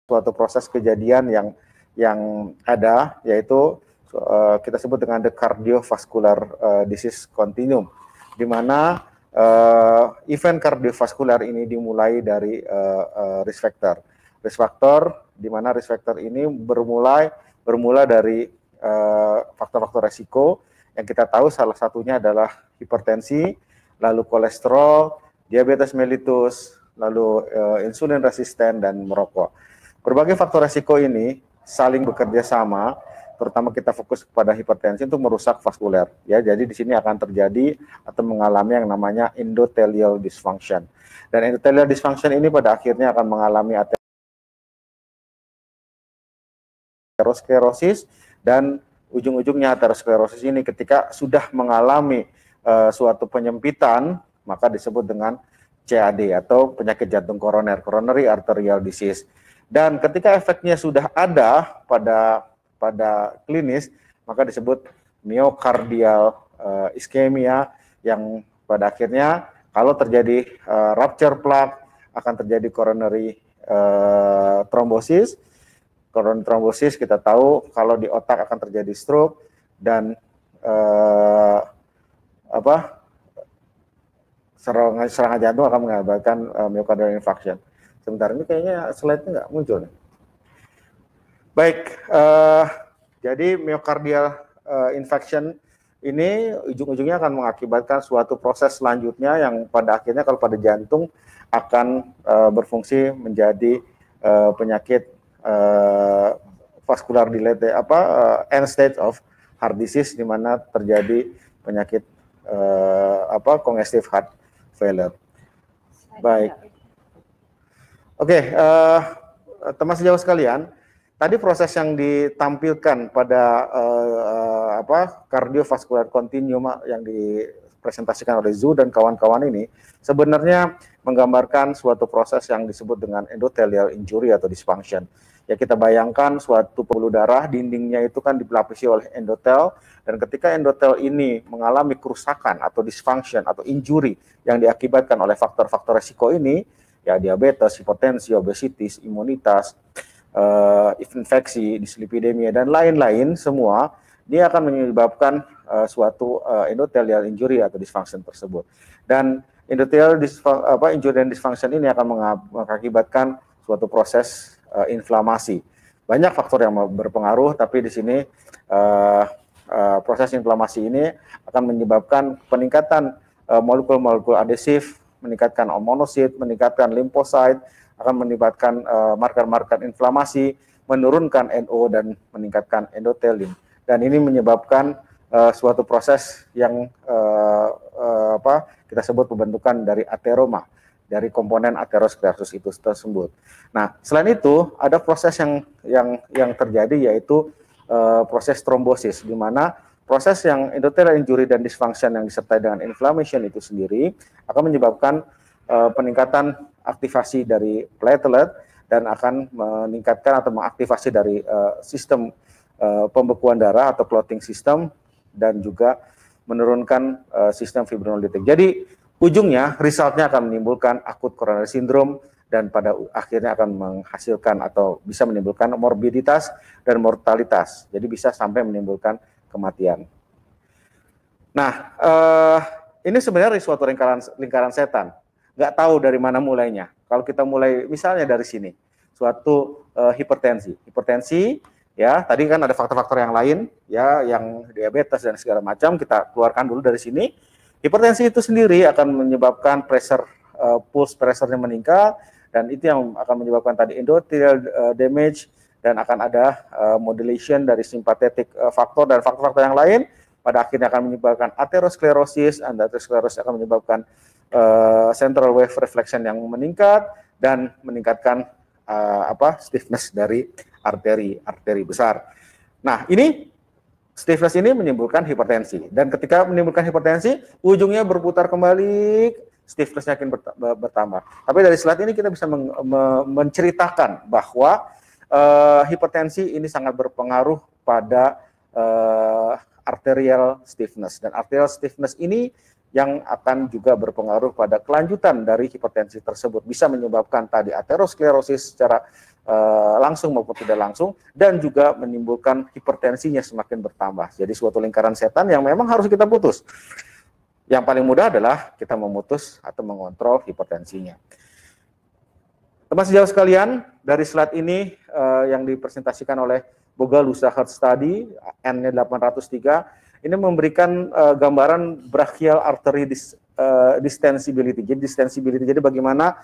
suatu proses kejadian yang ada, yaitu kita sebut dengan the cardiovascular disease continuum, di mana event kardiovaskular ini dimulai dari risk factor. Risk factor, di mana risk factor ini bermula dari faktor-faktor resiko yang kita tahu salah satunya adalah hipertensi, lalu kolesterol, diabetes mellitus, lalu insulin resisten, dan merokok. Berbagai faktor resiko ini saling bekerja sama, terutama kita fokus kepada hipertensi untuk merusak vaskuler. Ya, jadi di sini akan terjadi atau mengalami yang namanya endothelial dysfunction. Dan endothelial dysfunction ini pada akhirnya akan mengalami aterosklerosis, dan ujung-ujungnya aterosklerosis ini ketika sudah mengalami suatu penyempitan, maka disebut dengan CAD atau penyakit jantung koroner, coronary arterial disease. Dan ketika efeknya sudah ada pada klinis, maka disebut myocardial ischemia, yang pada akhirnya kalau terjadi rupture plaque akan terjadi coronary thrombosis. Coronary thrombosis kita tahu kalau di otak akan terjadi stroke, dan serangan jantung akan mengakibatkan myocardial infarction. Sebentar, ini kayaknya slide-nya nggak muncul nih. Baik, jadi myocardial infarction ini ujung-ujungnya akan mengakibatkan suatu proses selanjutnya yang pada akhirnya kalau pada jantung akan berfungsi menjadi penyakit vascular dilated, end stage of heart disease, di mana terjadi penyakit congestive heart failure. Baik. Oke, teman sejawat sekalian, tadi proses yang ditampilkan pada cardiovascular continuum yang dipresentasikan oleh Zhu dan kawan-kawan ini sebenarnya menggambarkan suatu proses yang disebut dengan endothelial injury atau dysfunction. Ya, kita bayangkan suatu pembuluh darah, dindingnya itu kan dilapisi oleh endotel, dan ketika endotel ini mengalami kerusakan atau dysfunction atau injury yang diakibatkan oleh faktor-faktor resiko ini, ya diabetes, hipertensi, obesitas, imunitas, infeksi, dislipidemia, dan lain-lain semua, dia akan menyebabkan suatu endothelial injury atau dysfunction tersebut. Dan endothelial injury dan dysfunction ini akan mengakibatkan suatu proses inflamasi. Banyak faktor yang berpengaruh, tapi di sini proses inflamasi ini akan menyebabkan peningkatan molekul-molekul adhesif, meningkatkan monosit, meningkatkan limfosit, akan menyebabkan marker-marker inflamasi, menurunkan NO, dan meningkatkan endothelin. Dan ini menyebabkan suatu proses yang kita sebut pembentukan dari ateroma, dari komponen aterosklerosis itu tersebut. Nah, selain itu ada proses yang terjadi, yaitu proses trombosis, di mana proses yang endothelial injury dan dysfunction yang disertai dengan inflammation itu sendiri akan menyebabkan peningkatan aktivasi dari platelet, dan akan meningkatkan atau mengaktifasi dari sistem pembekuan darah atau clotting system, dan juga menurunkan sistem fibrinolytik. Jadi ujungnya resultnya akan menimbulkan akut coronary syndrome, dan pada akhirnya akan menghasilkan atau bisa menimbulkan morbiditas dan mortalitas. Jadi bisa sampai menimbulkan kematian. Nah, ini sebenarnya suatu lingkaran setan. Nggak tahu dari mana mulainya. Kalau kita mulai misalnya dari sini, suatu hipertensi. Hipertensi, ya tadi kan ada faktor-faktor yang lain, ya yang diabetes dan segala macam, kita keluarkan dulu dari sini. Hipertensi itu sendiri akan menyebabkan pulse pressure-nya meningkat, dan itu yang akan menyebabkan tadi endothelial damage, dan akan ada modulation dari sympathetic faktor dan faktor-faktor yang lain, pada akhirnya akan menyebabkan atherosclerosis, dan atherosclerosis akan menyebabkan central wave reflection yang meningkat, dan meningkatkan stiffness dari arteri besar. Nah, ini stiffness ini menimbulkan hipertensi, dan ketika menimbulkan hipertensi, ujungnya berputar kembali, stiffness-nya akan bertambah. Tapi dari slide ini kita bisa menceritakan bahwa hipertensi ini sangat berpengaruh pada arterial stiffness, dan arterial stiffness ini yang akan juga berpengaruh pada kelanjutan dari hipertensi tersebut, bisa menyebabkan tadi atherosclerosis secara langsung maupun tidak langsung, dan juga menimbulkan hipertensinya semakin bertambah. Jadi suatu lingkaran setan yang memang harus kita putus. Yang paling mudah adalah kita memutus atau mengontrol hipertensinya. Teman sejauh sekalian, dari slide ini yang dipresentasikan oleh Bogalusa Heart Study, N-nya 803, ini memberikan gambaran brachial artery distensibility. Jadi distensibility, jadi bagaimana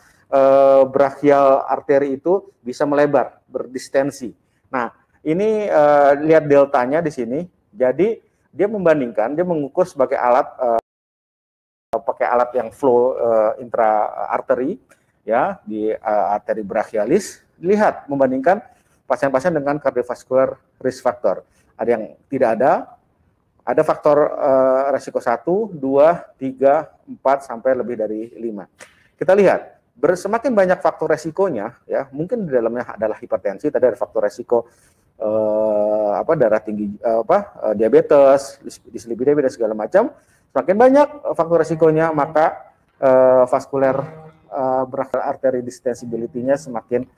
brachial arteri itu bisa melebar, berdistensi. Nah, ini lihat deltanya di sini. Jadi dia membandingkan, dia mengukur sebagai alat pakai alat yang flow intra arteri, ya, di arteri brachialis. Lihat, membandingkan pasien-pasien dengan cardiovascular risk factor. Ada yang tidak ada faktor resiko 1, 2, 3, 4 sampai lebih dari 5. Kita lihat, semakin banyak faktor resikonya, ya, mungkin di dalamnya adalah hipertensi, tadi ada faktor resiko darah tinggi, diabetes, dislipidemia dan segala macam. Semakin banyak faktor resikonya, maka vaskuler brachial artery distensibility-nya semakin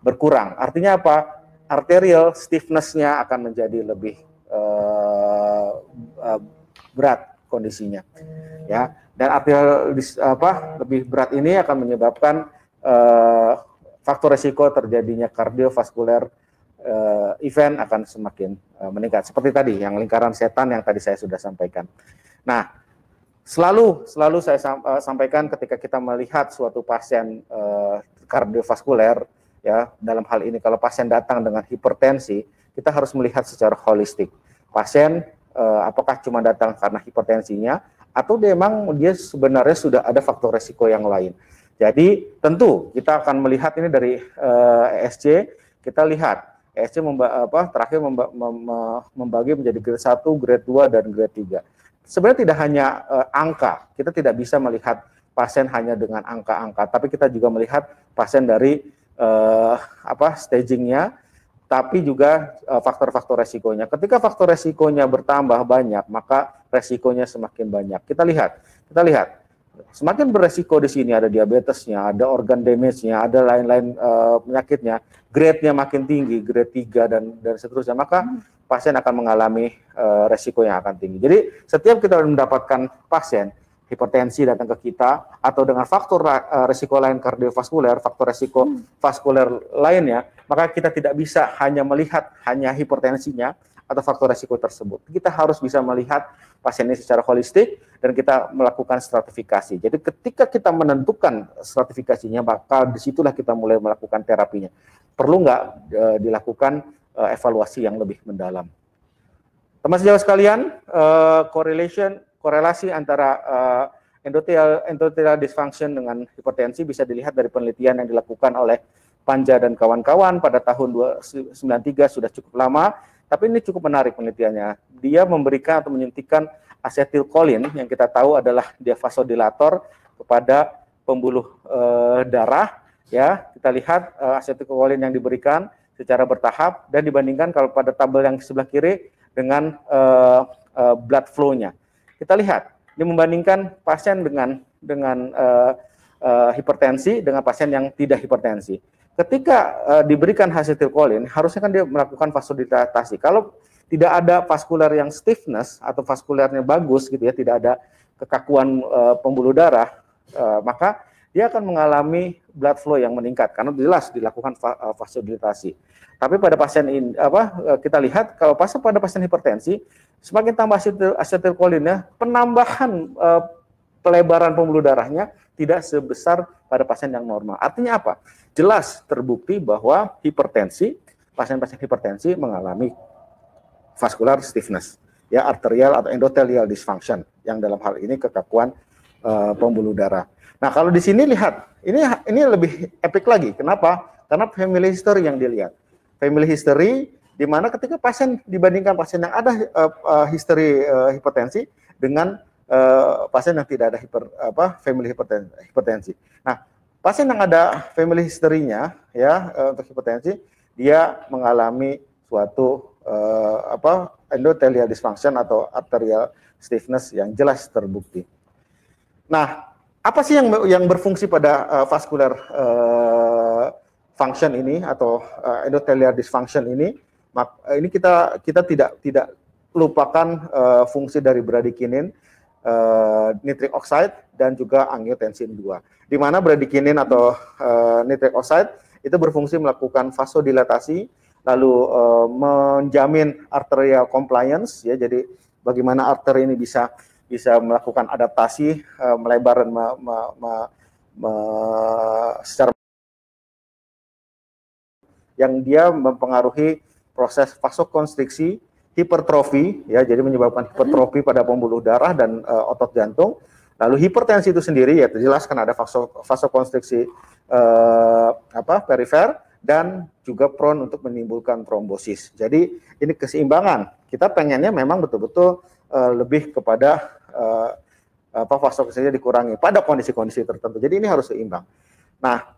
berkurang. Artinya apa? Arterial stiffness-nya akan menjadi lebih berat kondisinya, ya. Dan arterial lebih berat ini akan menyebabkan faktor resiko terjadinya kardiovaskuler event akan semakin meningkat. Seperti tadi yang lingkaran setan yang tadi saya sudah sampaikan. Nah, selalu saya sampaikan ketika kita melihat suatu pasien kardiovaskuler, ya, dalam hal ini kalau pasien datang dengan hipertensi, kita harus melihat secara holistik. Pasien apakah cuma datang karena hipertensinya, atau memang dia sebenarnya sudah ada faktor resiko yang lain. Jadi tentu kita akan melihat ini dari ESC. Kita lihat ESC terakhir membagi menjadi grade 1, grade 2, dan grade 3. Sebenarnya tidak hanya angka, kita tidak bisa melihat pasien hanya dengan angka-angka, tapi kita juga melihat pasien dari stagingnya, tapi juga faktor-faktor resikonya. Ketika faktor resikonya bertambah banyak, maka resikonya semakin banyak. Kita lihat, semakin beresiko di sini ada diabetesnya, ada organ damage-nya, ada lain-lain penyakitnya, grade-nya makin tinggi, grade 3 dan seterusnya, maka pasien akan mengalami resiko yang akan tinggi. Jadi setiap kita mendapatkan pasien hipertensi datang ke kita, atau dengan faktor resiko lain kardiovaskuler, faktor resiko vaskuler lainnya, maka kita tidak bisa hanya melihat hanya hipertensinya atau faktor resiko tersebut. Kita harus bisa melihat pasien ini secara holistik, dan kita melakukan stratifikasi. Jadi ketika kita menentukan stratifikasinya, maka disitulah kita mulai melakukan terapinya. Perlu nggak dilakukan evaluasi yang lebih mendalam. Teman sejauh sekalian, korelasi antara endothelial dysfunction dengan hipertensi bisa dilihat dari penelitian yang dilakukan oleh Panja dan kawan-kawan pada tahun 1993, sudah cukup lama, tapi ini cukup menarik penelitiannya. Dia memberikan atau menyuntikkan asetilkolin yang kita tahu adalah dia vasodilator kepada pembuluh darah, ya. Kita lihat asetilkolin yang diberikan secara bertahap dan dibandingkan kalau pada tabel yang sebelah kiri dengan blood flow-nya. Kita lihat, ini membandingkan pasien dengan hipertensi dengan pasien yang tidak hipertensi. Ketika diberikan acetilcolin, harusnya kan dia melakukan vasodilatasi. Kalau tidak ada vaskular yang stiffness atau vaskularnya bagus gitu ya, tidak ada kekakuan pembuluh darah, maka dia akan mengalami blood flow yang meningkat karena jelas dilakukan vasodilatasi. Tapi pada pasien ini kita lihat kalau pada pasien hipertensi, semakin tambah acetilcolinnya, penambahan pelebaran pembuluh darahnya tidak sebesar pada pasien yang normal. Artinya apa? Jelas terbukti bahwa pasien-pasien hipertensi mengalami vascular stiffness, ya, arterial atau endothelial dysfunction, yang dalam hal ini kekakuan pembuluh darah. Nah, kalau di sini lihat, ini lebih epic lagi. Kenapa? Karena family history yang dilihat. Family history di mana ketika pasien dibandingkan pasien yang ada history hipertensi dengan pasien yang tidak ada family hipertensi. Nah, pasien yang ada family history-nya ya untuk hipertensi, dia mengalami suatu endothelial dysfunction atau arterial stiffness yang jelas terbukti. Nah, apa sih yang berfungsi pada vascular function ini atau endothelial dysfunction ini? Ini kita tidak lupakan fungsi dari bradykinin, nitric oxide dan juga angiotensin 2. Di mana bradykinin atau nitric oxide itu berfungsi melakukan vasodilatasi, lalu menjamin arterial compliance, ya, jadi bagaimana arteri ini bisa melakukan adaptasi, melebar dan secara yang dia mempengaruhi proses vasokonstriksi, hipertrofi, ya, jadi menyebabkan hipertrofi pada pembuluh darah dan otot jantung. Lalu hipertensi itu sendiri ya jelas kan ada vasokonstriksi perifer dan juga prone untuk menimbulkan trombosis. Jadi ini keseimbangan. Kita pengennya memang betul-betul lebih kepada vasokonstriksinya dikurangi pada kondisi-kondisi tertentu. Jadi ini harus seimbang. Nah,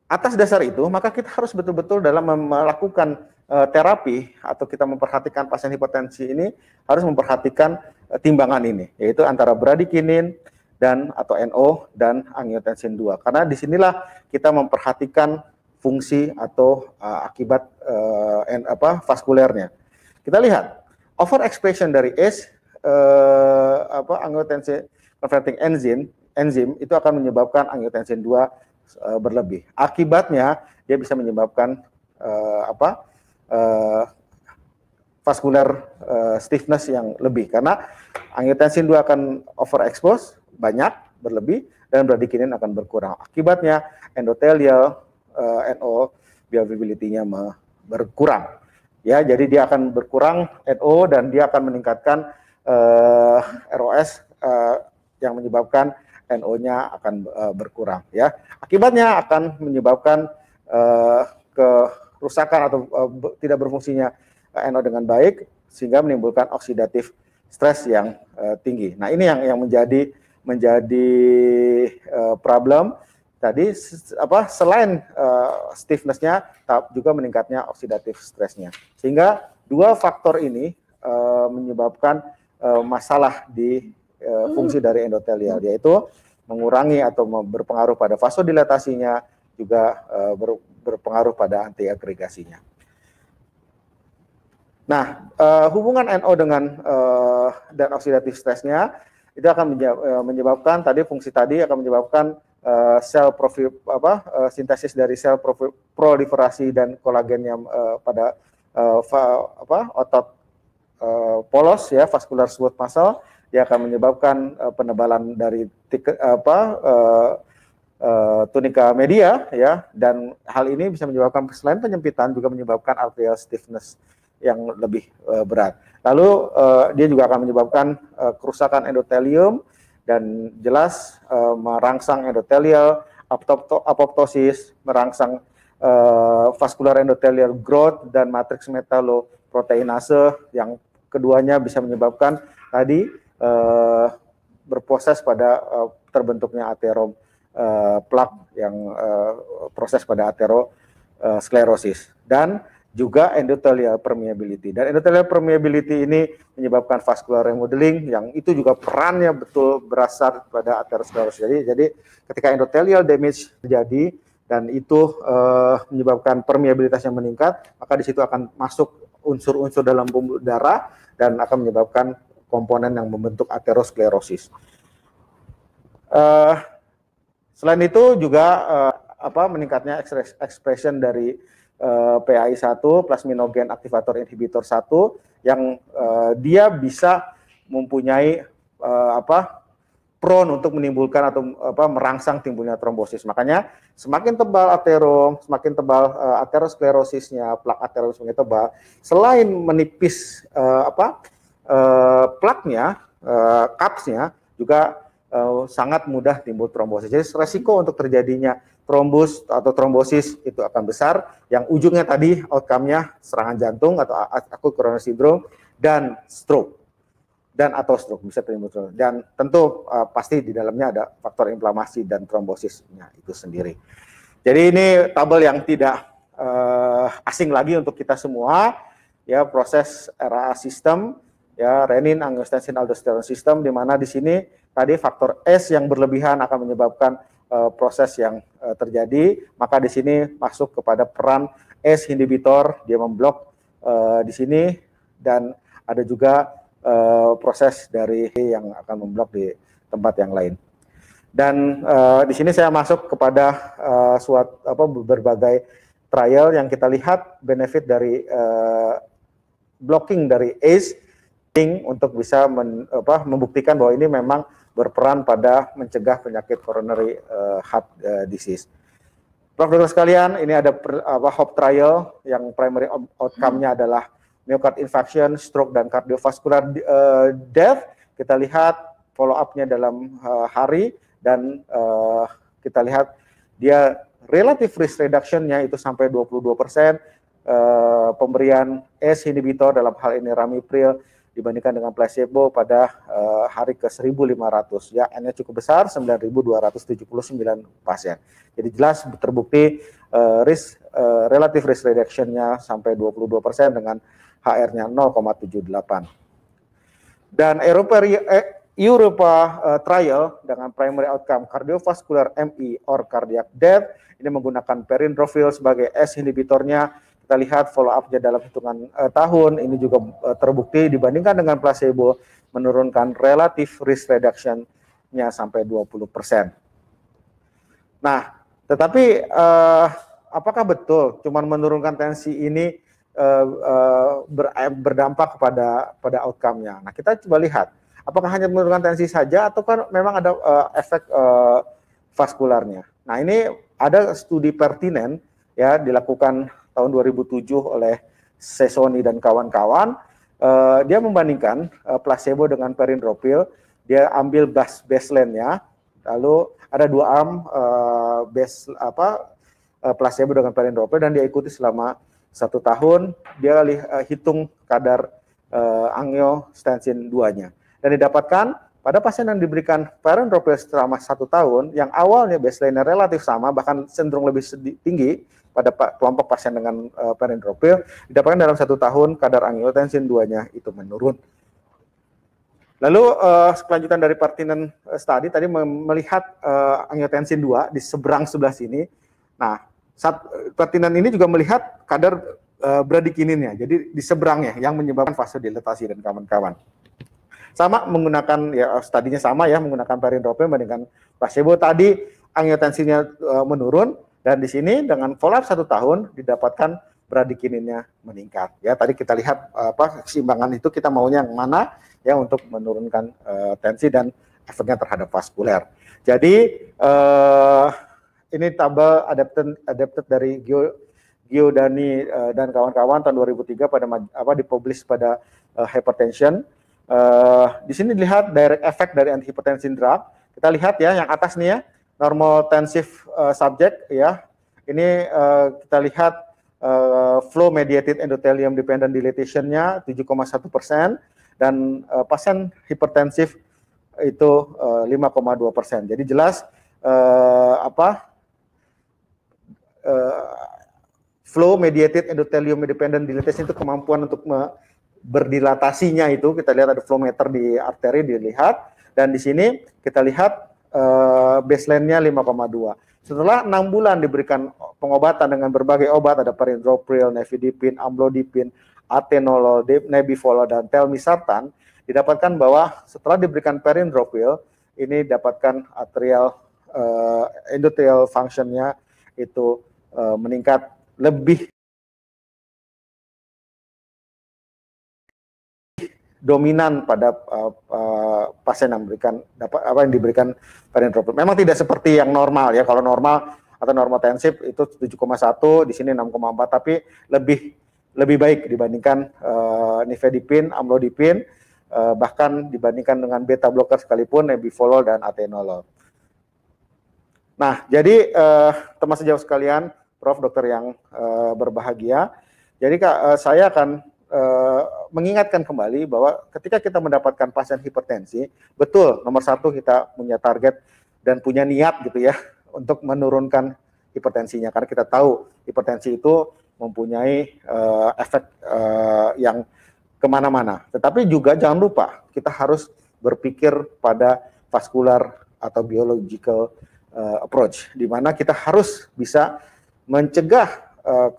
atas dasar itu maka kita harus betul-betul dalam melakukan terapi atau kita memperhatikan pasien hipertensi ini harus memperhatikan timbangan ini, yaitu antara bradykinin dan atau NO dan angiotensin 2. Karena disinilah kita memperhatikan fungsi atau akibat vaskulernya. Kita lihat overexpression dari ACE angiotensin converting enzim itu akan menyebabkan angiotensin 2 berlebih. Akibatnya dia bisa menyebabkan vascular stiffness yang lebih karena angiotensin 2 akan overexpose banyak berlebih dan bradykinin akan berkurang. Akibatnya endothelial NO viability-nya berkurang. Ya, jadi dia akan berkurang NO dan dia akan meningkatkan ROS yang menyebabkan NO-nya akan berkurang. Ya, akibatnya akan menyebabkan kerusakan atau tidak berfungsinya NO dengan baik sehingga menimbulkan oksidatif stres yang tinggi. Nah, ini yang menjadi problem tadi selain stiffness-nya juga meningkatnya oksidatif stresnya. Sehingga dua faktor ini menyebabkan masalah di fungsi dari endotelial, yaitu mengurangi atau berpengaruh pada vasodilatasinya, juga berpengaruh pada antiagregasinya. Nah, hubungan NO dan oksidatif stresnya itu akan menyebabkan fungsi tadi akan menyebabkan sintesis dari sel proliferasi dan kolagennya pada otot polos ya, vascular smooth muscle. Dia akan menyebabkan penebalan dari tunika media ya, dan hal ini bisa menyebabkan selain penyempitan juga menyebabkan arterial stiffness yang lebih berat. Lalu dia juga akan menyebabkan kerusakan endotelium dan jelas merangsang endotelial apoptosis, merangsang vascular endothelial growth dan matrix metalloproteinase yang keduanya bisa menyebabkan tadi berproses pada terbentuknya aterom plak yang proses pada aterosklerosis, dan juga endothelial permeability. Dan endothelial permeability ini menyebabkan vascular remodeling, yang itu juga perannya betul berasal pada aterosklerosis. Jadi ketika endothelial damage terjadi dan itu menyebabkan permeabilitasnya meningkat, maka di situ akan masuk unsur-unsur dalam pembuluh darah dan akan menyebabkan komponen yang membentuk aterosklerosis. Selain itu juga meningkatnya expression dari PAI1, plasminogen aktivator inhibitor 1, yang dia bisa mempunyai prone untuk menimbulkan atau merangsang timbulnya trombosis. Makanya semakin tebal semakin tebal aterosklerosisnya, plak ateros semakin tebal, selain menipis plaknya, cupsnya, juga sangat mudah timbul trombosis. Jadi resiko untuk terjadinya trombus atau trombosis itu akan besar, yang ujungnya tadi outcome-nya serangan jantung atau acute coronary syndrome dan stroke, atau stroke bisa timbul. Dan tentu pasti di dalamnya ada faktor inflamasi dan trombosisnya itu sendiri. Jadi ini tabel yang tidak asing lagi untuk kita semua, ya, proses RAA sistem, ya, renin angiotensin aldosteron system, di mana di sini tadi faktor S yang berlebihan akan menyebabkan proses yang terjadi. Maka di sini masuk kepada peran S inhibitor, dia memblok di sini, dan ada juga proses dari yang akan memblok di tempat yang lain. Dan di sini saya masuk kepada berbagai trial yang kita lihat benefit dari blocking dari ACE untuk bisa membuktikan bahwa ini memang berperan pada mencegah penyakit coronary heart disease. Prof. Dr. sekalian, ini ada HOPE trial yang primary outcome-nya adalah myocardial infarction, stroke, dan cardiovascular death. Kita lihat follow up-nya dalam hari, dan kita lihat dia relative risk reduction-nya itu sampai 22%, pemberian ACE inhibitor dalam hal ini ramipril dibandingkan dengan placebo pada hari ke 1.500, ya, N-nya cukup besar, 9.279 pasien. Jadi jelas terbukti relative risk reduction-nya sampai 22% dengan HR-nya 0,78. Dan Europa trial dengan primary outcome cardiovascular MI or cardiac death, ini menggunakan perindrofil sebagai S inhibitornya. Kita lihat follow up-nya dalam hitungan tahun, ini juga terbukti dibandingkan dengan placebo menurunkan relative risk reduction-nya sampai 20%. Nah, tetapi apakah betul cuman menurunkan tensi ini berdampak pada outcome-nya? Nah, kita coba lihat, apakah hanya menurunkan tensi saja atau kan memang ada efek vaskularnya. Nah, ini ada studi pertinen, ya, dilakukan tahun 2007 oleh Sesoni dan kawan-kawan. Dia membandingkan placebo dengan perindrofil. Dia ambil baseline-nya, lalu ada dua arm, placebo dengan perindrofil, dan dia ikuti selama 1 tahun. Dia hitung kadar angiotensin 2-nya, dan didapatkan pada pasien yang diberikan perindrofil selama 1 tahun, yang awalnya baseline-nya relatif sama, bahkan cenderung lebih tinggi pada kelompok pasien dengan perindrofil, didapatkan dalam 1 tahun kadar angiotensin 2-nya itu menurun. Lalu kelanjutan dari pertinent study tadi melihat angiotensin 2 di seberang sebelah sini. Nah, pertinent ini juga melihat kadar bradikininnya, jadi di seberangnya yang menyebabkan vasodilatasi dan kawan-kawan. Sama menggunakan, ya, studinya sama, ya, menggunakan perindrofil bandingkan placebo. Tadi angiotensinnya menurun, dan di sini dengan follow up 1 tahun didapatkan bradikininnya meningkat. Ya, tadi kita lihat keseimbangan itu kita maunya yang mana, ya, untuk menurunkan tensi dan efeknya terhadap vaskuler. Jadi ini tabel adapted dari Giordani dan kawan-kawan tahun 2003 pada dipublish pada Hypertension. Di sini dilihat direct effect dari antihypertensin drug. Kita lihat, ya, yang atas nih, ya, normotensive subject, ya. Ini kita lihat flow mediated endothelium dependent dilatation-nya 7,1%, dan pasien hipertensif itu 5,2%. Jadi jelas flow mediated endothelium independent dilatation, itu kemampuan untuk berdilatasinya itu. Kita lihat ada flow meter di arteri dilihat, dan di sini kita lihat baseline-nya 5,2. Setelah 6 bulan diberikan pengobatan dengan berbagai obat, ada perindopril, nifedipine, amlodipine, atenolol, nebivolol, dan telmisartan, didapatkan bahwa setelah diberikan perindopril, ini dapatkan arterial endothelial function-nya itu meningkat lebih dominan pada pasien yang diberikan perindopril. Memang tidak seperti yang normal ya. Kalau normal atau normotensif itu 7,1, di sini 6,4, tapi lebih baik dibandingkan nifedipine, amlodipine, bahkan dibandingkan dengan beta blocker sekalipun, nebivolol dan atenolol. Nah, jadi teman sejauh sekalian, Prof, dokter yang berbahagia, jadi saya akan mengingatkan kembali bahwa ketika kita mendapatkan pasien hipertensi, betul nomor 1 kita punya target dan punya niat gitu ya untuk menurunkan hipertensinya, karena kita tahu hipertensi itu mempunyai efek yang kemana-mana. Tetapi juga jangan lupa kita harus berpikir pada vaskular atau biological approach, di mana kita harus bisa mencegah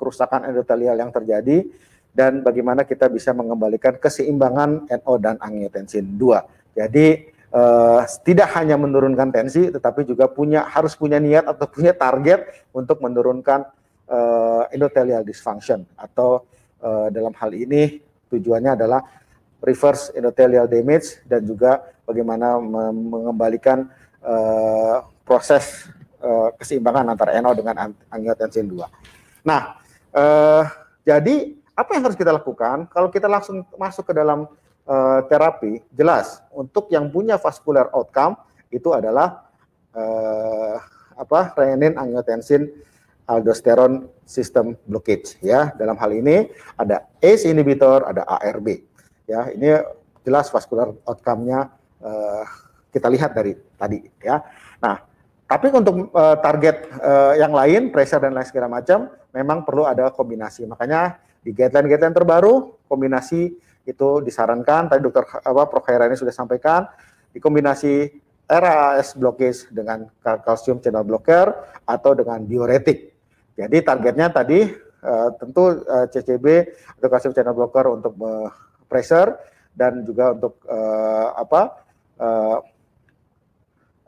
kerusakan endotelial yang terjadi, dan bagaimana kita bisa mengembalikan keseimbangan NO dan angiotensin 2. Jadi tidak hanya menurunkan tensi, tetapi juga harus punya niat atau punya target untuk menurunkan endothelial dysfunction, atau dalam hal ini tujuannya adalah reverse endothelial damage, dan juga bagaimana mengembalikan proses keseimbangan antara NO dengan angiotensin 2. Nah, jadi apa yang harus kita lakukan? Kalau kita langsung masuk ke dalam terapi, jelas untuk yang punya vascular outcome itu adalah renin angiotensin aldosterone system blockage ya. Dalam hal ini ada ACE inhibitor, ada ARB. Ya, ini jelas vascular outcome-nya kita lihat dari tadi ya. Nah, tapi untuk target yang lain, pressure dan lain segala macam, memang perlu ada kombinasi. Makanya di guideline terbaru, kombinasi itu disarankan. Tadi Dr. Prof. Hairani sudah sampaikan, dikombinasi RAS blockage dengan calcium channel blocker atau dengan diuretik. Jadi targetnya tadi tentu CCB atau calcium channel blocker untuk pressure, dan juga untuk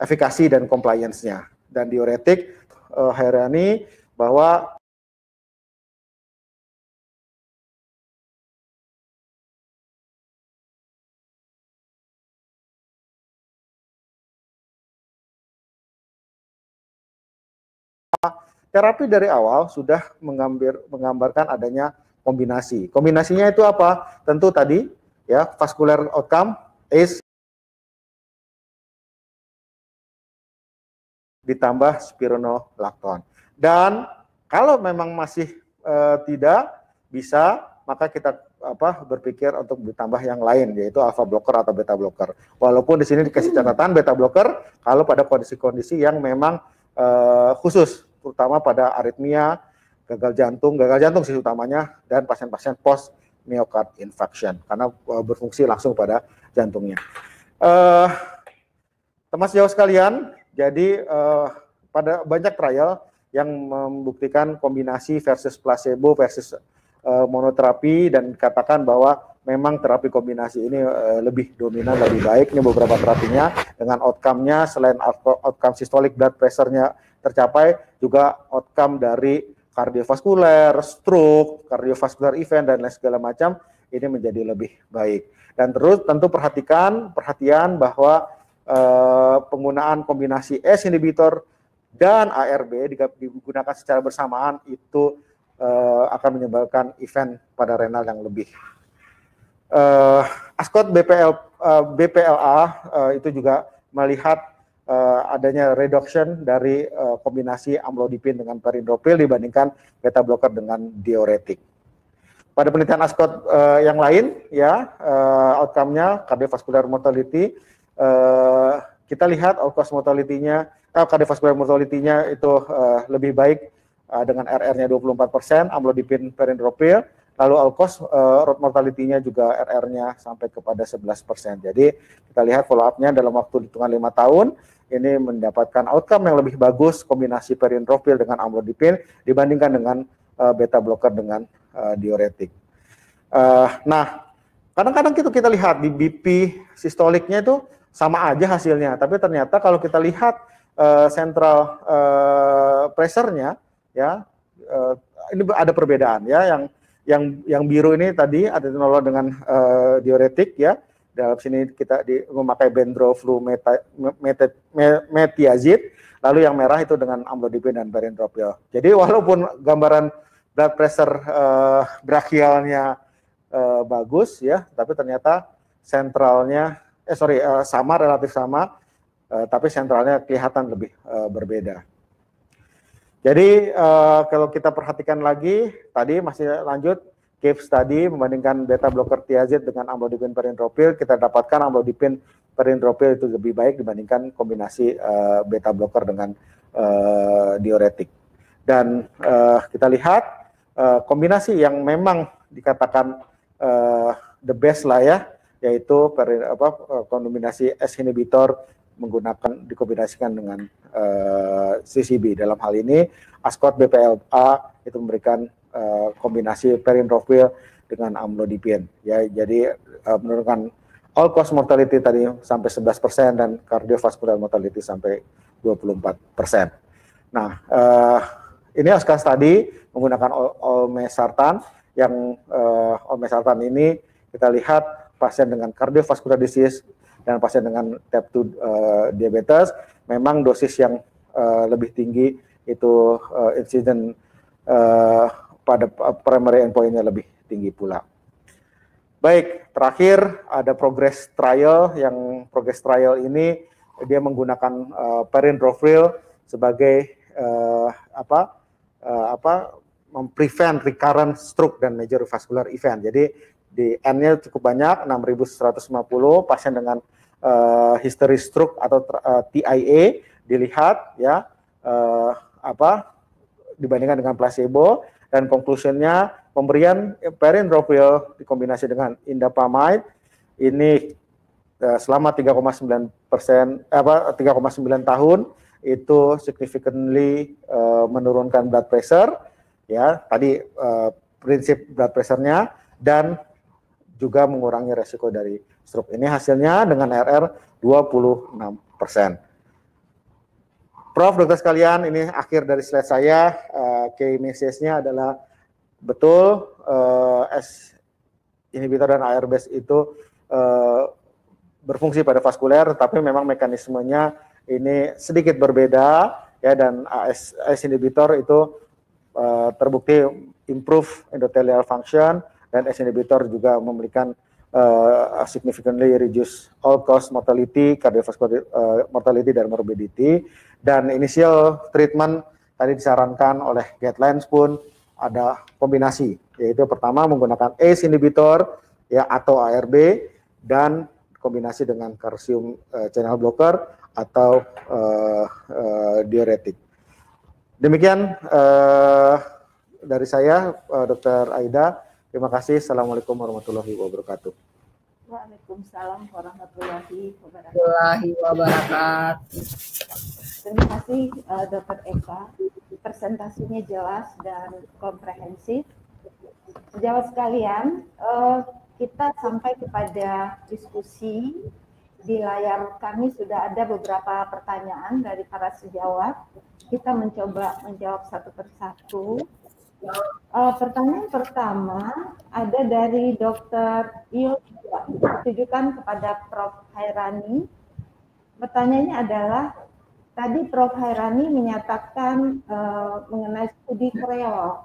efikasi dan compliance-nya. Dan diuretik, Hairani, bahwa terapi dari awal sudah menggambarkan adanya kombinasi. Kombinasinya itu apa? Tentu tadi ya, vascular outcome, ACE ditambah spironolactone. Dan kalau memang masih tidak bisa, maka kita berpikir untuk ditambah yang lain, yaitu alpha blocker atau beta blocker. Walaupun di sini dikasih catatan beta blocker kalau pada kondisi-kondisi yang memang khusus, terutama pada aritmia, gagal jantung sih utamanya, dan pasien-pasien post myocard infarction, karena berfungsi langsung pada jantungnya. Teman sejauh sekalian, jadi pada banyak trial yang membuktikan kombinasi versus placebo versus monoterapi, dan katakan bahwa memang terapi kombinasi ini lebih dominan, lebih baik. Ini beberapa terapinya dengan outcome-nya, selain outcome systolic blood pressure-nya tercapai, juga outcome dari kardiovaskuler, stroke, kardiovaskular event, dan lain segala macam, ini menjadi lebih baik. Dan terus tentu perhatian bahwa penggunaan kombinasi ACE inhibitor dan ARB digunakan secara bersamaan itu akan menyebabkan event pada renal yang lebih. Ascot BPLA itu juga melihat adanya reduction dari kombinasi amlodipine dengan perindopril dibandingkan beta blocker dengan diuretik. Pada penelitian Ascot yang lain, ya, outcome-nya cardiovascular mortality, kita lihat all-cause mortality-nya cardiovascular mortality-nya itu lebih baik dengan RR-nya 24%, amlodipin perindropil, lalu all cause mortality-nya juga RR-nya sampai kepada 11%. Jadi kita lihat follow up-nya dalam waktu hitungan 5 tahun, ini mendapatkan outcome yang lebih bagus kombinasi perindropil dengan amlodipin dibandingkan dengan beta blocker dengan diuretik. Nah, kadang-kadang kita lihat di BP sistoliknya itu sama aja hasilnya, tapi ternyata kalau kita lihat central pressure-nya, ya ini ada perbedaan ya. Yang biru ini tadi atenolol dengan diuretik ya. Dalam sini kita memakai bendroflumethiazid, lalu yang merah itu dengan amlodipin dan perindropil. Jadi walaupun gambaran blood pressure brachialnya bagus ya, tapi ternyata sentralnya sama, relatif sama, tapi sentralnya kelihatan lebih berbeda. Jadi kalau kita perhatikan lagi, tadi masih lanjut case study membandingkan beta blocker thiazid dengan amlodipin perindropil, kita dapatkan amlodipin perindropil itu lebih baik dibandingkan kombinasi beta blocker dengan diuretik. Dan kita lihat kombinasi yang memang dikatakan the best lah ya, yaitu kombinasi S inhibitor dikombinasikan dengan CCB. Dalam hal ini Ascot BPLA itu memberikan kombinasi perindropil dengan amlodipin ya, jadi menurunkan all cause mortality tadi sampai 11% dan cardiovascular mortality sampai 24%. Nah, ini ASCAS tadi menggunakan olmesartan yang olmesartan ini kita lihat pasien dengan cardiovascular disease dan pasien dengan type 2 diabetes memang dosis yang lebih tinggi itu insiden pada primary endpoint-nya lebih tinggi pula. Baik, terakhir ada progress trial. Yang progress trial ini dia menggunakan perindropil sebagai memprevent recurrent stroke dan major vascular event. Jadi di N-nya cukup banyak, 6.150 pasien dengan history stroke atau TIA dilihat ya dibandingkan dengan placebo, dan conclusion-nya pemberian perindropil dikombinasi dengan indapamide ini selama 3,9 tahun itu significantly menurunkan blood pressure ya, tadi prinsip blood pressure-nya, dan juga mengurangi resiko dari stroke. Ini hasilnya dengan RR 26%. Prof, dokter sekalian, ini akhir dari slide saya. Key message-nya adalah betul S inhibitor dan ARBs itu berfungsi pada vaskuler, tapi memang mekanismenya ini sedikit berbeda ya, dan AS inhibitor itu terbukti improve endothelial function, dan S inhibitor juga memberikan significantly reduce all cause mortality, cardiovascular mortality dan morbidity. Dan initial treatment tadi disarankan oleh guidelines pun ada kombinasi, yaitu pertama menggunakan ACE inhibitor ya atau ARB, dan kombinasi dengan calcium channel blocker atau diuretik. Demikian dari saya, Dr. Aida. Terima kasih. Assalamualaikum warahmatullahi wabarakatuh. Waalaikumsalam warahmatullahi wabarakatuh. Terima kasih Dr. Eka. Presentasinya jelas dan komprehensif. Sejawat sekalian, kita sampai kepada diskusi. Di layar kami sudah ada beberapa pertanyaan dari para sejawat. Kita mencoba menjawab satu persatu. Pertanyaan pertama ada dari Dr. Ilja, ditujukan kepada Prof. Hairani. Pertanyaannya adalah, tadi Prof. Hairani menyatakan mengenai studi Creol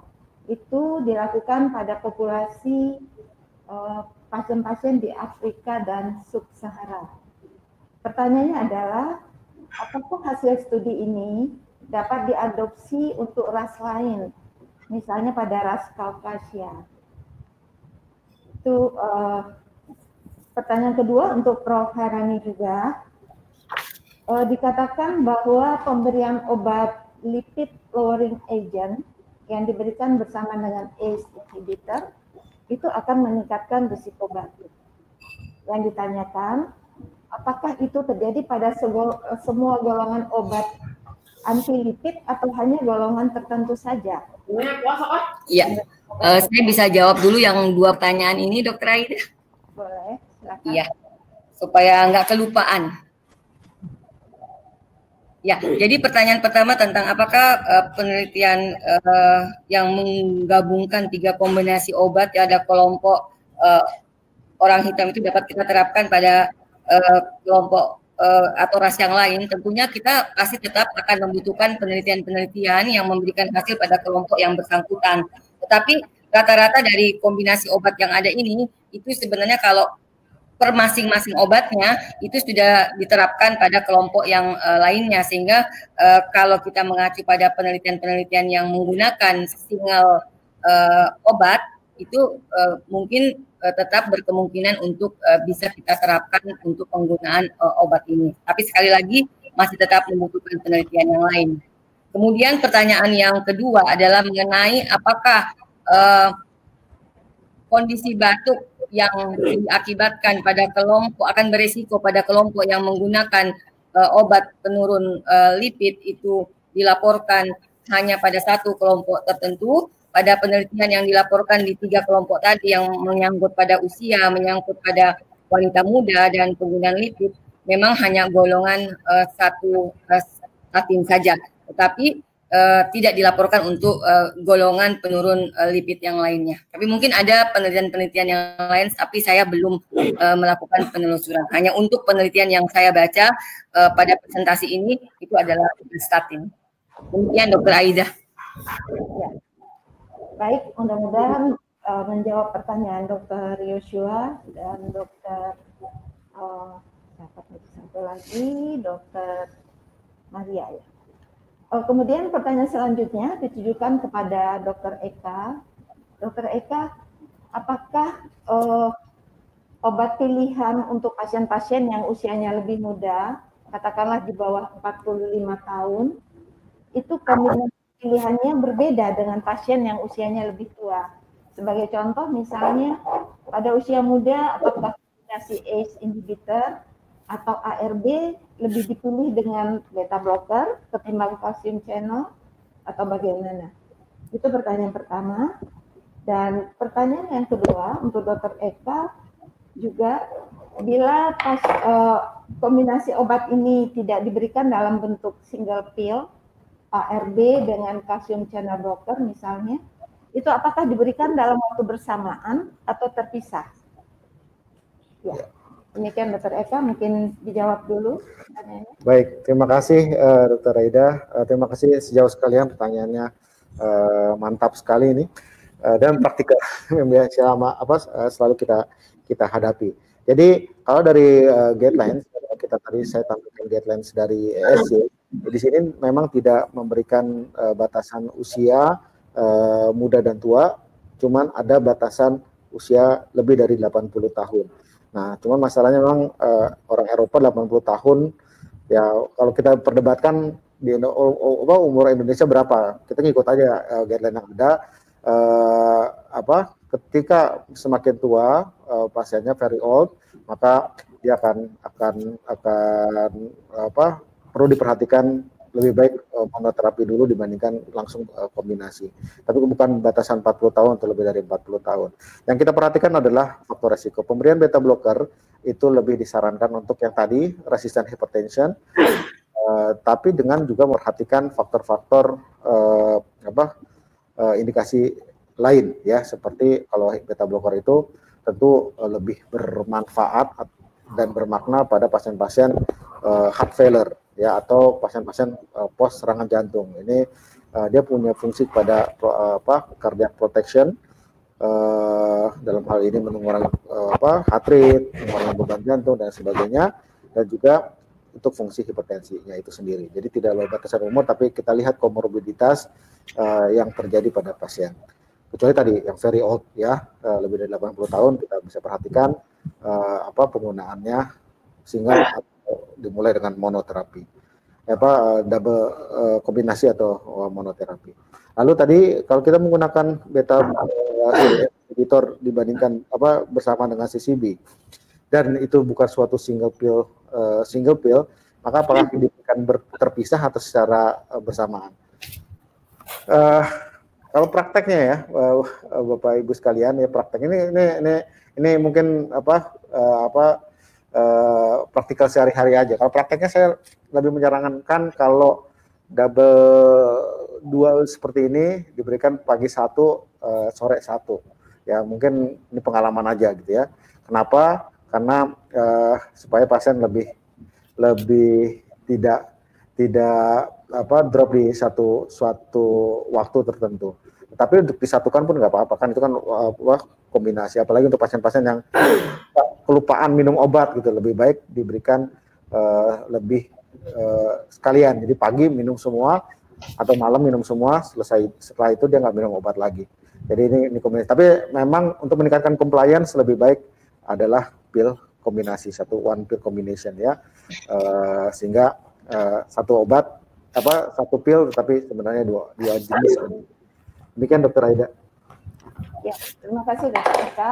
itu dilakukan pada populasi pasien-pasien di Afrika dan Sub-Sahara. Pertanyaannya adalah, apakah hasil studi ini dapat diadopsi untuk ras lain, misalnya pada ras Kaukasia? Itu pertanyaan kedua untuk Prof. Hairani juga. dikatakan bahwa pemberian obat lipid lowering agent yang diberikan bersama dengan ACE inhibitor itu akan meningkatkan risiko batuk. Yang ditanyakan, apakah itu terjadi pada semua golongan obat anti-lipid atau hanya golongan tertentu saja? Iya, saya bisa jawab dulu yang 2 pertanyaan ini, Dokter Aida. Boleh, silakan. Iya, supaya nggak kelupaan. Ya, jadi pertanyaan pertama tentang apakah penelitian yang menggabungkan 3 kombinasi obat ya, ada kelompok orang hitam itu dapat kita terapkan pada kelompok atau ras yang lain, tentunya kita pasti tetap akan membutuhkan penelitian-penelitian yang memberikan hasil pada kelompok yang bersangkutan. Tetapi rata-rata dari kombinasi obat yang ada ini, itu sebenarnya kalau per masing-masing obatnya itu sudah diterapkan pada kelompok yang lainnya, sehingga kalau kita mengacu pada penelitian-penelitian yang menggunakan single obat, itu mungkin tetap berkemungkinan untuk bisa kita terapkan untuk penggunaan obat ini. Tapi sekali lagi masih tetap membutuhkan penelitian yang lain. Kemudian pertanyaan yang kedua adalah mengenai apakah kondisi batuk yang diakibatkan pada kelompok akan beresiko pada kelompok yang menggunakan obat penurun lipid itu dilaporkan hanya pada satu kelompok tertentu. Pada penelitian yang dilaporkan di 3 kelompok tadi yang menyangkut pada usia, menyangkut pada wanita muda dan penggunaan lipid, memang hanya golongan satu statin saja, tetapi tidak dilaporkan untuk golongan penurun lipid yang lainnya. Tapi mungkin ada penelitian-penelitian yang lain, tapi saya belum melakukan penelusuran. Hanya untuk penelitian yang saya baca pada presentasi ini itu adalah statin. Demikian Dokter Aida. Ya. Baik, mudah-mudahan menjawab pertanyaan Dokter Yoshua dan Dokter satu lagi Dokter Maria ya. Kemudian pertanyaan selanjutnya ditujukan kepada Dokter Eka. Dokter Eka, apakah obat pilihan untuk pasien-pasien yang usianya lebih muda, katakanlah di bawah 45 tahun, itu kombinasi pilihannya berbeda dengan pasien yang usianya lebih tua? Sebagai contoh misalnya pada usia muda apakah kombinasi ACE inhibitor atau ARB lebih dipilih dengan beta blocker ketimbang calcium channel atau bagaimana? Itu pertanyaan pertama. Dan pertanyaan yang kedua untuk Dr. Eka juga, bila kombinasi obat ini tidak diberikan dalam bentuk single pill ARB dengan calcium channel blocker misalnya, itu apakah diberikan dalam waktu bersamaan atau terpisah? Ya. Demikian Dr. Eka, mungkin dijawab dulu pertanyaannya. Baik, terima kasih Dr. Aida. Terima kasih sejauh sekalian, pertanyaannya mantap sekali ini dan praktikal yang selama selalu kita hadapi. Jadi kalau dari guidelines, saya tampilkan guidelines dari ESC. Di sini memang tidak memberikan batasan usia muda dan tua, cuman ada batasan usia lebih dari 80 tahun. Nah, cuman masalahnya memang orang Eropa 80 tahun, ya kalau kita perdebatkan di umur Indonesia berapa, kita ngikut aja guideline yang ada. Ketika semakin tua pasiennya very old, maka dia akan perlu diperhatikan lebih baik monoterapi dulu dibandingkan langsung kombinasi. Tapi bukan batasan 40 tahun atau lebih dari 40 tahun. Yang kita perhatikan adalah faktor resiko. Pemberian beta blocker itu lebih disarankan untuk yang tadi resistant hypertension, tapi dengan juga memperhatikan faktor-faktor indikasi lain ya, seperti kalau beta blocker itu tentu lebih bermanfaat dan bermakna pada pasien-pasien heart failure ya, atau pasien-pasien post serangan jantung. Ini dia punya fungsi pada cardiac protection, dalam hal ini mengurangi heart rate, mengurangi beban jantung dan sebagainya, dan juga untuk fungsi hipertensinya itu sendiri. Jadi tidak ada batasan umur, tapi kita lihat komorbiditas yang terjadi pada pasien. Kecuali tadi yang very old ya, lebih dari 80 tahun, kita bisa perhatikan penggunaannya, sehingga dimulai dengan monoterapi, double kombinasi atau monoterapi. Lalu tadi kalau kita menggunakan beta inhibitor dibandingkan bersama dengan CCB, dan itu bukan suatu single pill, maka apakah diberikan terpisah atau secara bersamaan? Kalau prakteknya ya, Bapak Ibu sekalian, ya praktek ini mungkin praktikal sehari-hari aja. Kalau prakteknya saya lebih menyarankan kalau double dual seperti ini diberikan pagi 1, sore 1. Ya mungkin ini pengalaman aja gitu ya. Kenapa? Karena supaya pasien lebih tidak drop di suatu waktu tertentu. Tapi untuk disatukan pun nggak apa-apa, kan itu kan kombinasi. Apalagi untuk pasien-pasien yang kelupaan minum obat gitu, lebih baik diberikan lebih sekalian. Jadi pagi minum semua atau malam minum semua, selesai setelah itu dia nggak minum obat lagi. Jadi ini kombinasi. Tapi memang untuk meningkatkan compliance lebih baik adalah pil kombinasi, one pill combination ya, sehingga satu obat satu pil tapi sebenarnya dua jenis. Demikian Dr. Aida. Ya, terima kasih Dr. Eka.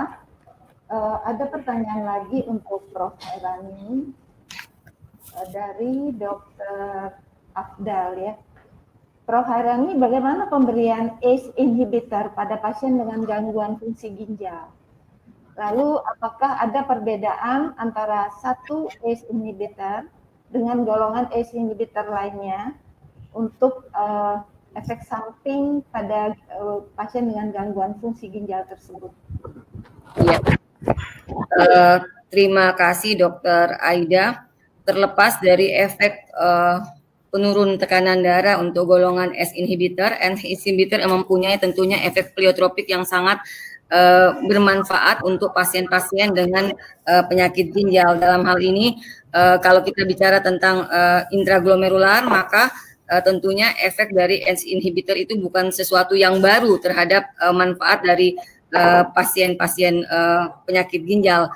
Ada pertanyaan lagi untuk Prof. Hairani dari Dr. Afdal ya. Prof. Hairani, bagaimana pemberian ACE inhibitor pada pasien dengan gangguan fungsi ginjal? Lalu apakah ada perbedaan antara satu ACE inhibitor dengan golongan ACE inhibitor lainnya untuk efek samping pada pasien dengan gangguan fungsi ginjal tersebut? Ya. Terima kasih Dr. Aida. Terlepas dari efek penurun tekanan darah untuk golongan ACE inhibitor yang mempunyai tentunya efek pleiotropik yang sangat bermanfaat untuk pasien-pasien dengan penyakit ginjal. Dalam hal ini, kalau kita bicara tentang intraglomerular, maka tentunya efek dari ACE inhibitor itu bukan sesuatu yang baru terhadap manfaat dari pasien-pasien penyakit ginjal.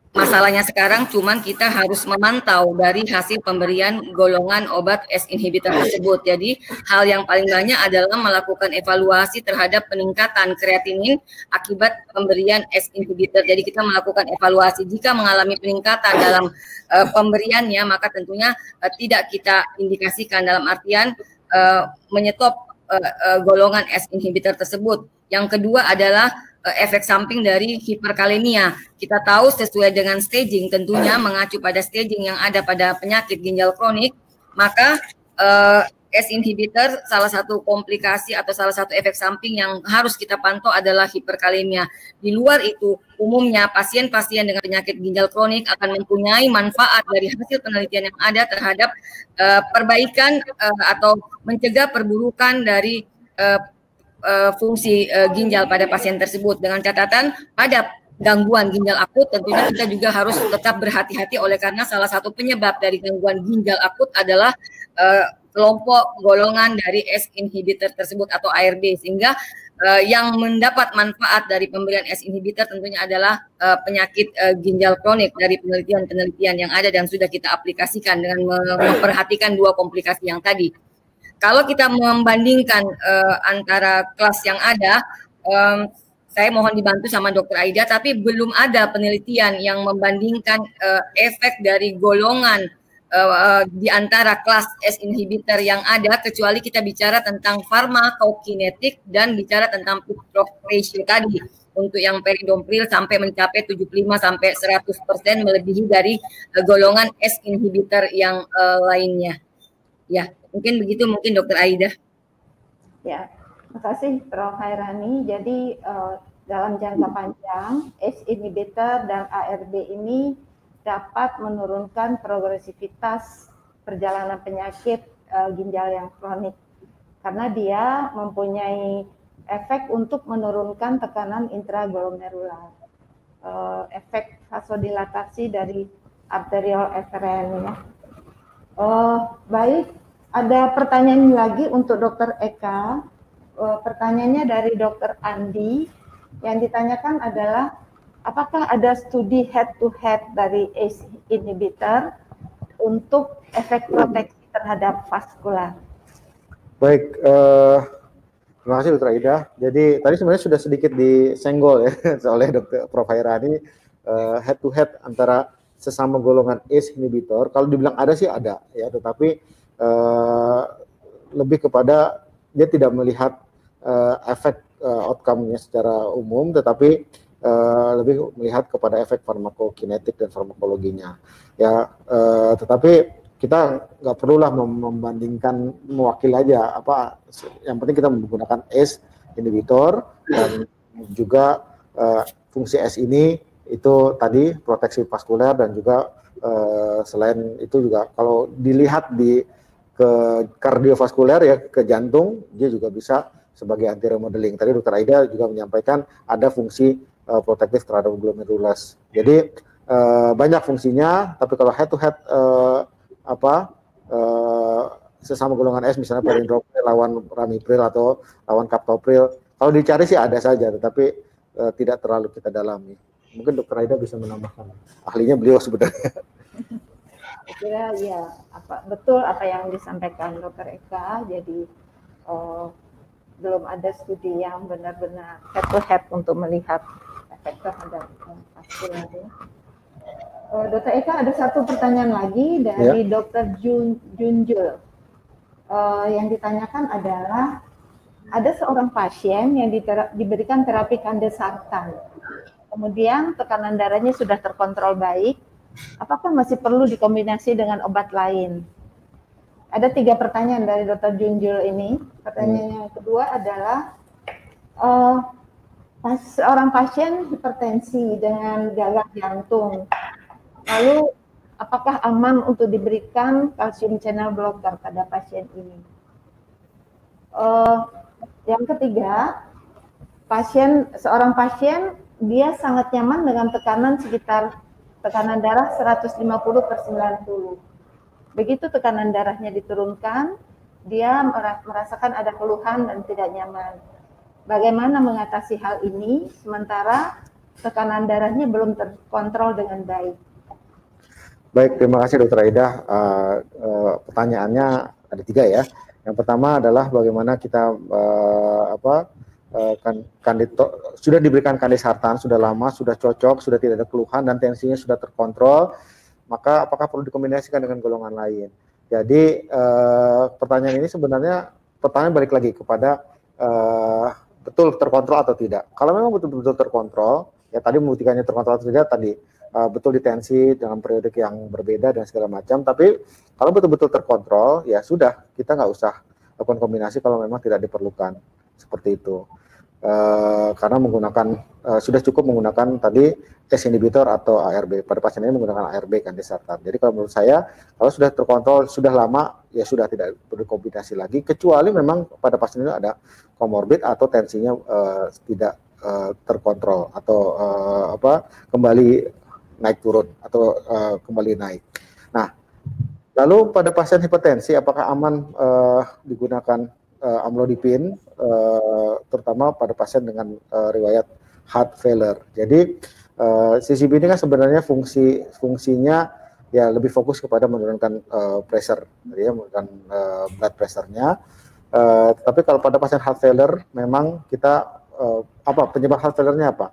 Masalahnya sekarang cuman kita harus memantau dari hasil pemberian golongan obat ACE inhibitor tersebut. Jadi hal yang paling banyak adalah melakukan evaluasi terhadap peningkatan kreatinin akibat pemberian ACE inhibitor. Jadi kita melakukan evaluasi jika mengalami peningkatan dalam pemberiannya, maka tentunya tidak kita indikasikan, dalam artian menyetop golongan ACE inhibitor tersebut. Yang kedua adalah efek samping dari hiperkalemia. Kita tahu sesuai dengan staging, tentunya mengacu pada staging yang ada pada penyakit ginjal kronik, maka ACE inhibitor salah satu komplikasi atau salah satu efek samping yang harus kita pantau adalah hiperkalemia. Di luar itu, umumnya pasien-pasien dengan penyakit ginjal kronik akan mempunyai manfaat dari hasil penelitian yang ada terhadap perbaikan atau mencegah perburukan dari fungsi ginjal pada pasien tersebut, dengan catatan pada gangguan ginjal akut tentunya kita juga harus tetap berhati-hati, oleh karena salah satu penyebab dari gangguan ginjal akut adalah kelompok golongan dari ACE inhibitor tersebut atau ARB, sehingga yang mendapat manfaat dari pemberian ACE inhibitor tentunya adalah penyakit ginjal kronik dari penelitian-penelitian yang ada dan sudah kita aplikasikan dengan memperhatikan dua komplikasi yang tadi. Kalau kita membandingkan antara kelas yang ada, saya mohon dibantu sama Dr. Aida, tapi belum ada penelitian yang membandingkan efek dari golongan di antara kelas ACE inhibitor yang ada, kecuali kita bicara tentang farmakokinetik dan bicara tentang peak-trough ratio tadi. Untuk yang peridompril sampai mencapai 75-100% melebihi dari golongan ACE inhibitor yang lainnya. Ya, mungkin begitu, mungkin Dr. Aida. Ya, terima kasih Prof. Hairani. Jadi dalam jangka panjang, ACE inhibitor dan ARB ini dapat menurunkan progresivitas perjalanan penyakit ginjal yang kronik, karena dia mempunyai efek untuk menurunkan tekanan intraglomerular, efek vasodilatasi dari arterial eferen ya. Baik, ada pertanyaan lagi untuk Dr. Eka. Pertanyaannya dari Dr. Andi. Yang ditanyakan adalah apakah ada studi head to head dari ACE inhibitor untuk efek proteksi terhadap vaskular. Baik, terima kasih Dr. Aida. Jadi tadi sebenarnya sudah sedikit disenggol ya oleh Dr. Prof. Hairani, head to head antara sesama golongan ACE inhibitor. Kalau dibilang ada sih ada ya, tetapi lebih kepada dia tidak melihat efek outcome-nya secara umum, tetapi lebih melihat kepada efek farmakokinetik dan farmakologinya. Ya, tetapi kita nggak perlulah membandingkan, mewakili aja apa. Yang penting kita menggunakan ACE inhibitor dan juga fungsi ACE ini itu tadi proteksi vaskuler dan juga selain itu juga kalau dilihat ke kardiovaskuler ya, ke jantung, dia juga bisa sebagai anti remodeling. Tadi Dr. Aida juga menyampaikan ada fungsi protektif terhadap glomerulus. Jadi banyak fungsinya, tapi kalau head to head sesama golongan ACE misalnya perindopril lawan ramipril atau lawan captopril, kalau dicari sih ada saja, tetapi tidak terlalu kita dalami. Mungkin Dr. Aida bisa menambahkan, ahlinya beliau sebenarnya. Saya kira ya, betul apa yang disampaikan Dr. Eka. Jadi belum ada studi yang benar-benar head to head untuk melihat efek terhadap vaskular. Dr. Eka, ada satu pertanyaan lagi dari Dr. Junjul. Yang ditanyakan adalah, ada seorang pasien yang diberikan terapi kandesartan. Kemudian tekanan darahnya sudah terkontrol baik. Apakah masih perlu dikombinasi dengan obat lain? Ada 3 pertanyaan dari Dr. Junjul ini. Pertanyaan yang kedua adalah, seorang pasien hipertensi dengan gagal jantung, lalu apakah aman untuk diberikan kalsium channel blocker pada pasien ini? Yang ketiga, seorang pasien dia sangat nyaman dengan tekanan darah 150/90. Begitu tekanan darahnya diturunkan, dia merasakan ada keluhan dan tidak nyaman. Bagaimana mengatasi hal ini sementara tekanan darahnya belum terkontrol dengan baik? Baik, terima kasih Dr. Aida. Pertanyaannya ada 3 ya. Yang pertama adalah bagaimana kita sudah diberikan kandesartan, sudah lama, sudah cocok, sudah tidak ada keluhan dan tensinya sudah terkontrol, maka apakah perlu dikombinasikan dengan golongan lain? Jadi pertanyaan ini sebenarnya pertanyaan balik lagi kepada betul terkontrol atau tidak. Kalau memang betul-betul terkontrol, ya tadi membuktikannya terkontrol atau tidak tadi betul di tensi dengan periodik yang berbeda dan segala macam. Tapi kalau betul-betul terkontrol, ya sudah, kita nggak usah lakukan kombinasi kalau memang tidak diperlukan seperti itu. Karena sudah cukup menggunakan tadi ACE inhibitor atau ARB. Pada pasien ini menggunakan ARB kandesartan. Jadi kalau menurut saya, kalau sudah terkontrol sudah lama, ya sudah tidak perlu kombinasi lagi. Kecuali memang pada pasien ini ada komorbid atau tensinya tidak terkontrol atau kembali naik turun atau kembali naik. Nah, lalu pada pasien hipertensi apakah aman digunakan amlodipin, terutama pada pasien dengan riwayat heart failure. Jadi CCB ini kan sebenarnya fungsinya ya lebih fokus kepada menurunkan pressure, ya, menurunkan blood pressure-nya. Tapi kalau pada pasien heart failure memang kita penyebab heart failure-nya apa?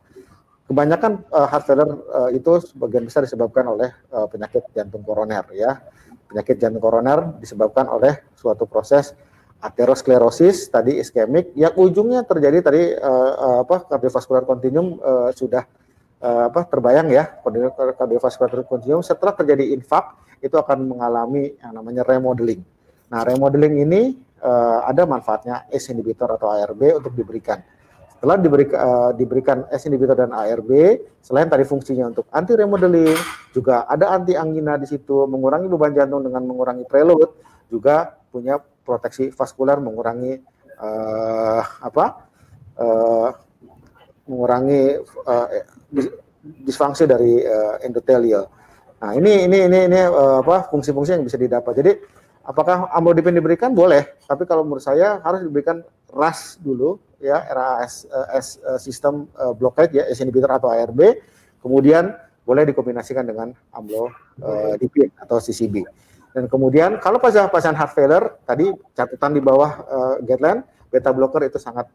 Kebanyakan heart failure itu sebagian besar disebabkan oleh penyakit jantung koroner ya. Penyakit jantung koroner disebabkan oleh suatu proses aterosklerosis tadi iskemik yang ujungnya terjadi tadi kardiovaskular kontinuum sudah terbayang ya. Kardiovaskular kontinuum setelah terjadi infak itu akan mengalami yang namanya remodeling. Nah, remodeling ini ada manfaatnya ACE inhibitor atau ARB untuk diberikan. Setelah diberikan ACE inhibitor dan ARB, selain tadi fungsinya untuk anti remodeling, juga ada anti angina di situ, mengurangi beban jantung dengan mengurangi preload, juga punya proteksi vaskular, mengurangi disfungsi dari endotelial. Nah, ini fungsi-fungsi yang bisa didapat. Jadi apakah amlodipin diberikan? Boleh, tapi kalau menurut saya harus diberikan RAS dulu ya, RAS sistem blockade ya, ACE inhibitor atau ARB, kemudian boleh dikombinasikan dengan amlodipin atau CCB. Dan kemudian kalau pasien heart failure, tadi catatan di bawah guideline, beta blocker itu sangat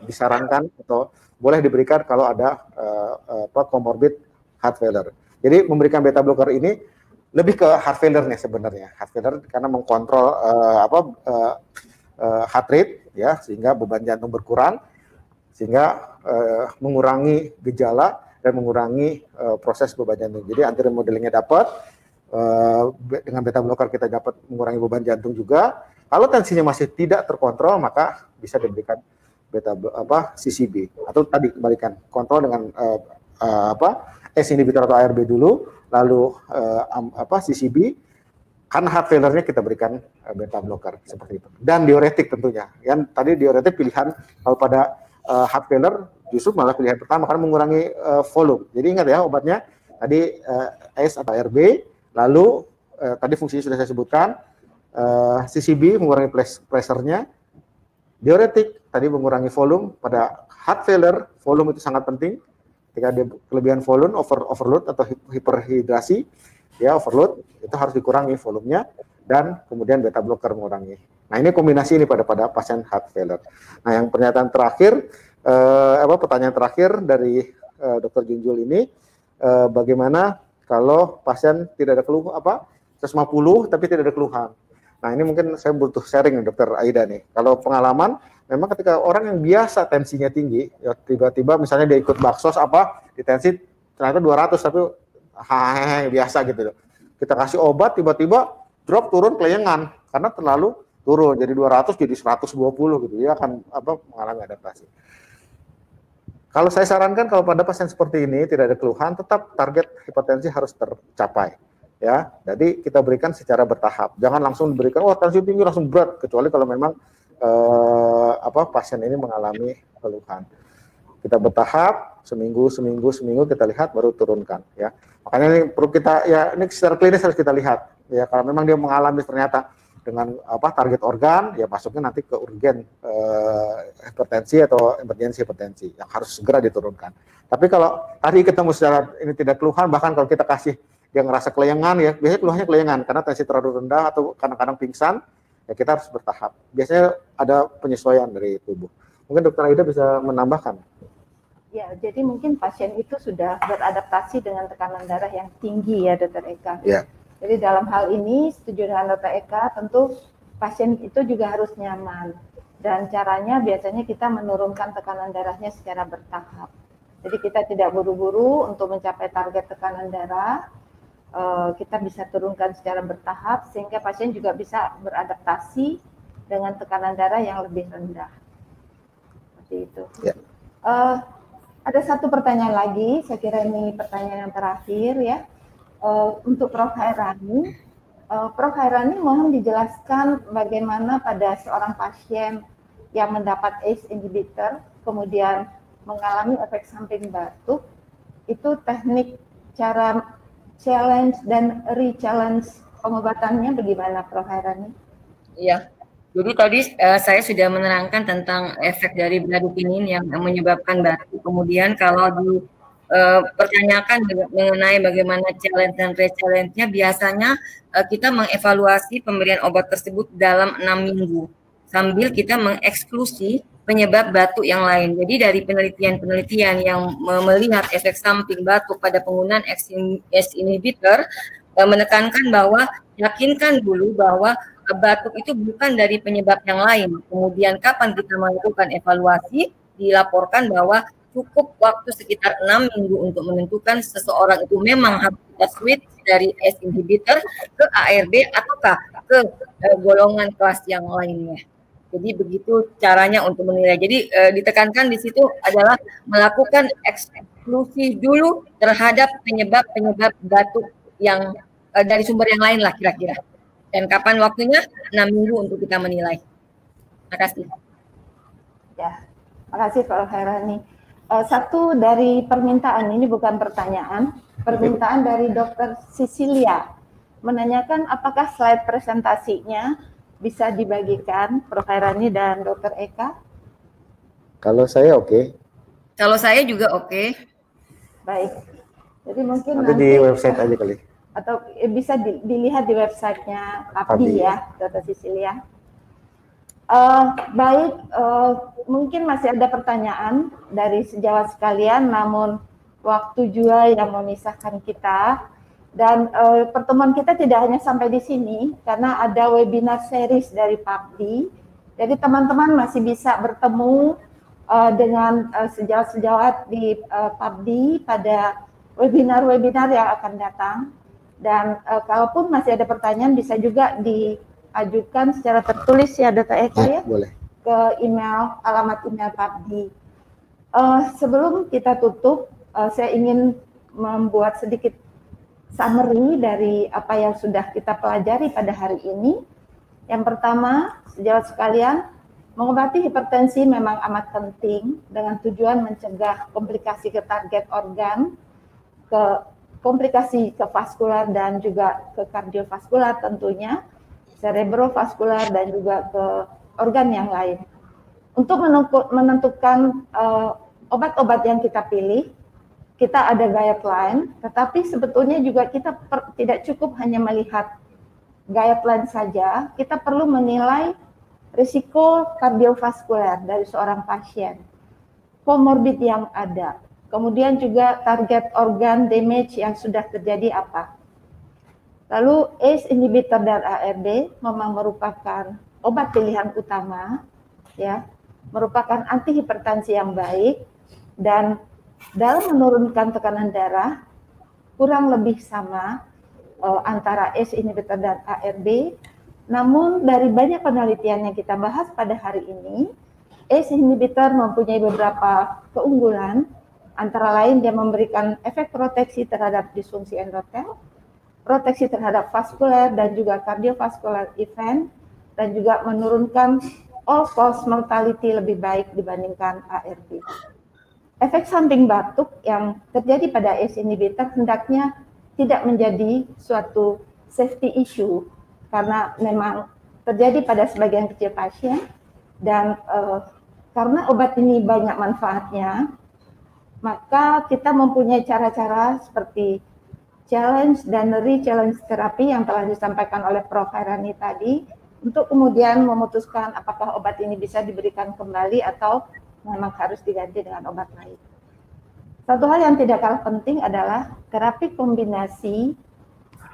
disarankan atau boleh diberikan kalau ada comorbid heart failure. Jadi memberikan beta blocker ini lebih ke heart failure-nya sebenarnya. Heart failure karena mengkontrol heart rate ya, sehingga beban jantung berkurang, sehingga mengurangi gejala dan mengurangi proses beban jantung. Jadi anti-remodelingnya dapat, dengan beta blocker kita dapat mengurangi beban jantung juga. Kalau tensinya masih tidak terkontrol, maka bisa diberikan CCB atau tadi kembalikan kontrol dengan ACE inhibitor atau ARB dulu, lalu CCB. Karena heart failure-nya kita berikan beta blocker seperti itu. Dan diuretik tentunya. Yang tadi diuretik pilihan kalau pada heart failure justru malah pilihan pertama karena mengurangi volume. Jadi ingat ya, obatnya tadi ACE atau ARB, lalu tadi fungsinya sudah saya sebutkan, CCB mengurangi pressure-nya, diuretik tadi mengurangi volume. Pada heart failure volume itu sangat penting. Ketika dia kelebihan volume, overload atau hiperhidrasi, ya overload, itu harus dikurangi volumenya, dan kemudian beta blocker mengurangi. Nah ini kombinasi ini pada pasien heart failure. Nah yang pertanyaan terakhir dari Dr. Junjul ini, bagaimana kalau pasien tidak ada keluh 150 tapi tidak ada keluhan. Nah ini mungkin saya butuh sharing Dr. Aida nih. Kalau pengalaman, memang ketika orang yang biasa tensinya tinggi, ya tiba-tiba misalnya dia ikut baksos di tensi ternyata 200 tapi biasa gitu. Kita kasih obat tiba-tiba drop turun kelayangan karena terlalu turun jadi 200 jadi 120 gitu. Dia akan mengalami adaptasi. Kalau saya sarankan kalau pada pasien seperti ini tidak ada keluhan, tetap target hipertensi harus tercapai. Ya, jadi kita berikan secara bertahap. Jangan langsung diberikan tensi tinggi langsung berat, kecuali kalau memang pasien ini mengalami keluhan. Kita bertahap, seminggu kita lihat baru turunkan ya. Makanya ini perlu kita ini secara klinis harus kita lihat ya, kalau memang dia mengalami ternyata dengan target organ ya masuknya nanti ke urgen hipertensi atau emergensi hipertensi yang harus segera diturunkan. Tapi kalau tadi ketemu secara ini tidak keluhan, bahkan kalau kita kasih dia ngerasa kelayangan ya, biasanya keluhannya kelayangan karena tensi terlalu rendah atau kadang-kadang pingsan, ya kita harus bertahap. Biasanya ada penyesuaian dari tubuh. Mungkin Dr. Aida bisa menambahkan. Ya, jadi mungkin pasien itu sudah beradaptasi dengan tekanan darah yang tinggi ya, Dr. Eka. Ya. Jadi dalam hal ini setuju dengan Dr. Eka, tentu pasien itu juga harus nyaman. Dan caranya biasanya kita menurunkan tekanan darahnya secara bertahap. Jadi kita tidak buru-buru untuk mencapai target tekanan darah. Kita bisa turunkan secara bertahap sehingga pasien juga bisa beradaptasi dengan tekanan darah yang lebih rendah. Seperti itu. Ya. Ada satu pertanyaan lagi, saya kira ini pertanyaan yang terakhir ya, untuk Prof. Hairani. Prof. Hairani mohon dijelaskan bagaimana pada seorang pasien yang mendapat ACE inhibitor, kemudian mengalami efek samping batuk, itu teknik cara challenge dan re-challenge pengobatannya bagaimana Prof. Hairani? Iya. Jadi tadi saya sudah menerangkan tentang efek dari bradykinin yang menyebabkan batuk. Kemudian kalau dipertanyakan mengenai bagaimana challenge dan re-challenge-nya, biasanya kita mengevaluasi pemberian obat tersebut dalam 6 minggu sambil kita mengeksklusi penyebab batuk yang lain. Jadi dari penelitian-penelitian yang melihat efek samping batuk pada penggunaan ACE inhibitor menekankan bahwa yakinkan dulu bahwa batuk itu bukan dari penyebab yang lain. Kemudian kapan kita melakukan evaluasi, dilaporkan bahwa cukup waktu sekitar 6 minggu untuk menentukan seseorang itu memang harus kita switch dari ACE inhibitor ke ARB ataukah ke golongan kelas yang lainnya. Jadi begitu caranya untuk menilai. Jadi ditekankan di situ adalah melakukan eksklusi dulu terhadap penyebab terbatuk yang dari sumber yang lain lah kira-kira. Dan kapan waktunya? 6 minggu untuk kita menilai. Terima kasih. Ya, terima kasih Pak Hairani. Satu dari permintaan, ini bukan pertanyaan, permintaan dari Dr. Cecilia menanyakan apakah slide presentasinya bisa dibagikan Prof. Hairani dan Dr. Eka? Kalau saya oke. Kalau saya juga oke. Baik. Jadi mungkin nanti di website aja kali. Atau bisa dilihat di websitenya PABDI ya, Dr. Cecilia. Baik, mungkin masih ada pertanyaan dari sejawat sekalian, namun waktu juga yang memisahkan kita. Dan pertemuan kita tidak hanya sampai di sini, karena ada webinar series dari PABDI. Jadi teman-teman masih bisa bertemu dengan sejawat-sejawat di PABDI pada webinar-webinar yang akan datang. Dan kalaupun masih ada pertanyaan, bisa juga diajukan secara tertulis ya, Dr. Eka ya, boleh. Ke email, alamat email PABDI. Sebelum kita tutup, saya ingin membuat sedikit summary dari apa yang sudah kita pelajari pada hari ini. Yang pertama, sejawat sekalian, mengobati hipertensi memang amat penting dengan tujuan mencegah komplikasi ke target organ, ke komplikasi ke vaskular dan juga ke kardiovaskular tentunya, cerebrovaskular dan juga ke organ yang lain. Untuk menentukan obat-obat yang kita pilih, kita ada guideline, tetapi sebetulnya juga kita tidak cukup hanya melihat guideline saja, kita perlu menilai risiko kardiovaskular dari seorang pasien, komorbid yang ada, kemudian juga target organ damage yang sudah terjadi apa. Lalu ACE inhibitor dan ARB memang merupakan obat pilihan utama, ya, merupakan antihipertensi yang baik, dan dalam menurunkan tekanan darah kurang lebih sama antara ACE inhibitor dan ARB. Namun dari banyak penelitian yang kita bahas pada hari ini, ACE inhibitor mempunyai beberapa keunggulan. Antara lain dia memberikan efek proteksi terhadap disfungsi endotel, proteksi terhadap vaskuler dan juga kardiovaskular event, dan juga menurunkan all-cause mortality lebih baik dibandingkan ARB. Efek samping batuk yang terjadi pada ACE inhibitor hendaknya tidak menjadi suatu safety issue, karena memang terjadi pada sebagian kecil pasien, dan karena obat ini banyak manfaatnya, maka kita mempunyai cara-cara seperti challenge dan re-challenge terapi yang telah disampaikan oleh Prof. Hairani tadi, untuk kemudian memutuskan apakah obat ini bisa diberikan kembali atau memang harus diganti dengan obat lain. Satu hal yang tidak kalah penting adalah terapi kombinasi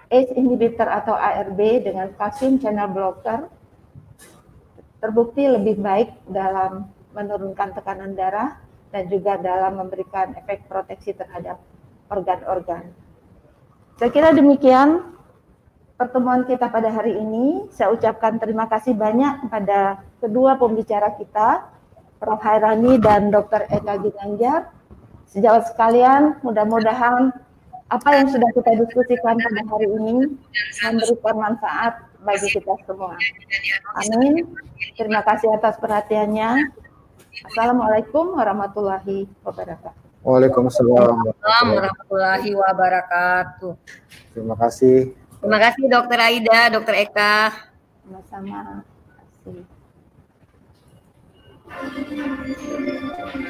ACE inhibitor atau ARB dengan calcium channel blocker terbukti lebih baik dalam menurunkan tekanan darah dan juga dalam memberikan efek proteksi terhadap organ-organ. Saya kira demikian pertemuan kita pada hari ini. Saya ucapkan terima kasih banyak kepada kedua pembicara kita, Prof. Hairani dan Dr. Eka Ginanjar. Sejawat sekalian, mudah-mudahan apa yang sudah kita diskusikan pada hari ini memberikan manfaat bagi kita semua. Amin. Terima kasih atas perhatiannya. Assalamualaikum warahmatullahi wabarakatuh. Waalaikumsalam warahmatullahi wabarakatuh. Terima kasih. Terima kasih Dr. Aida, Dr. Eka. Sama-sama. Terima kasih.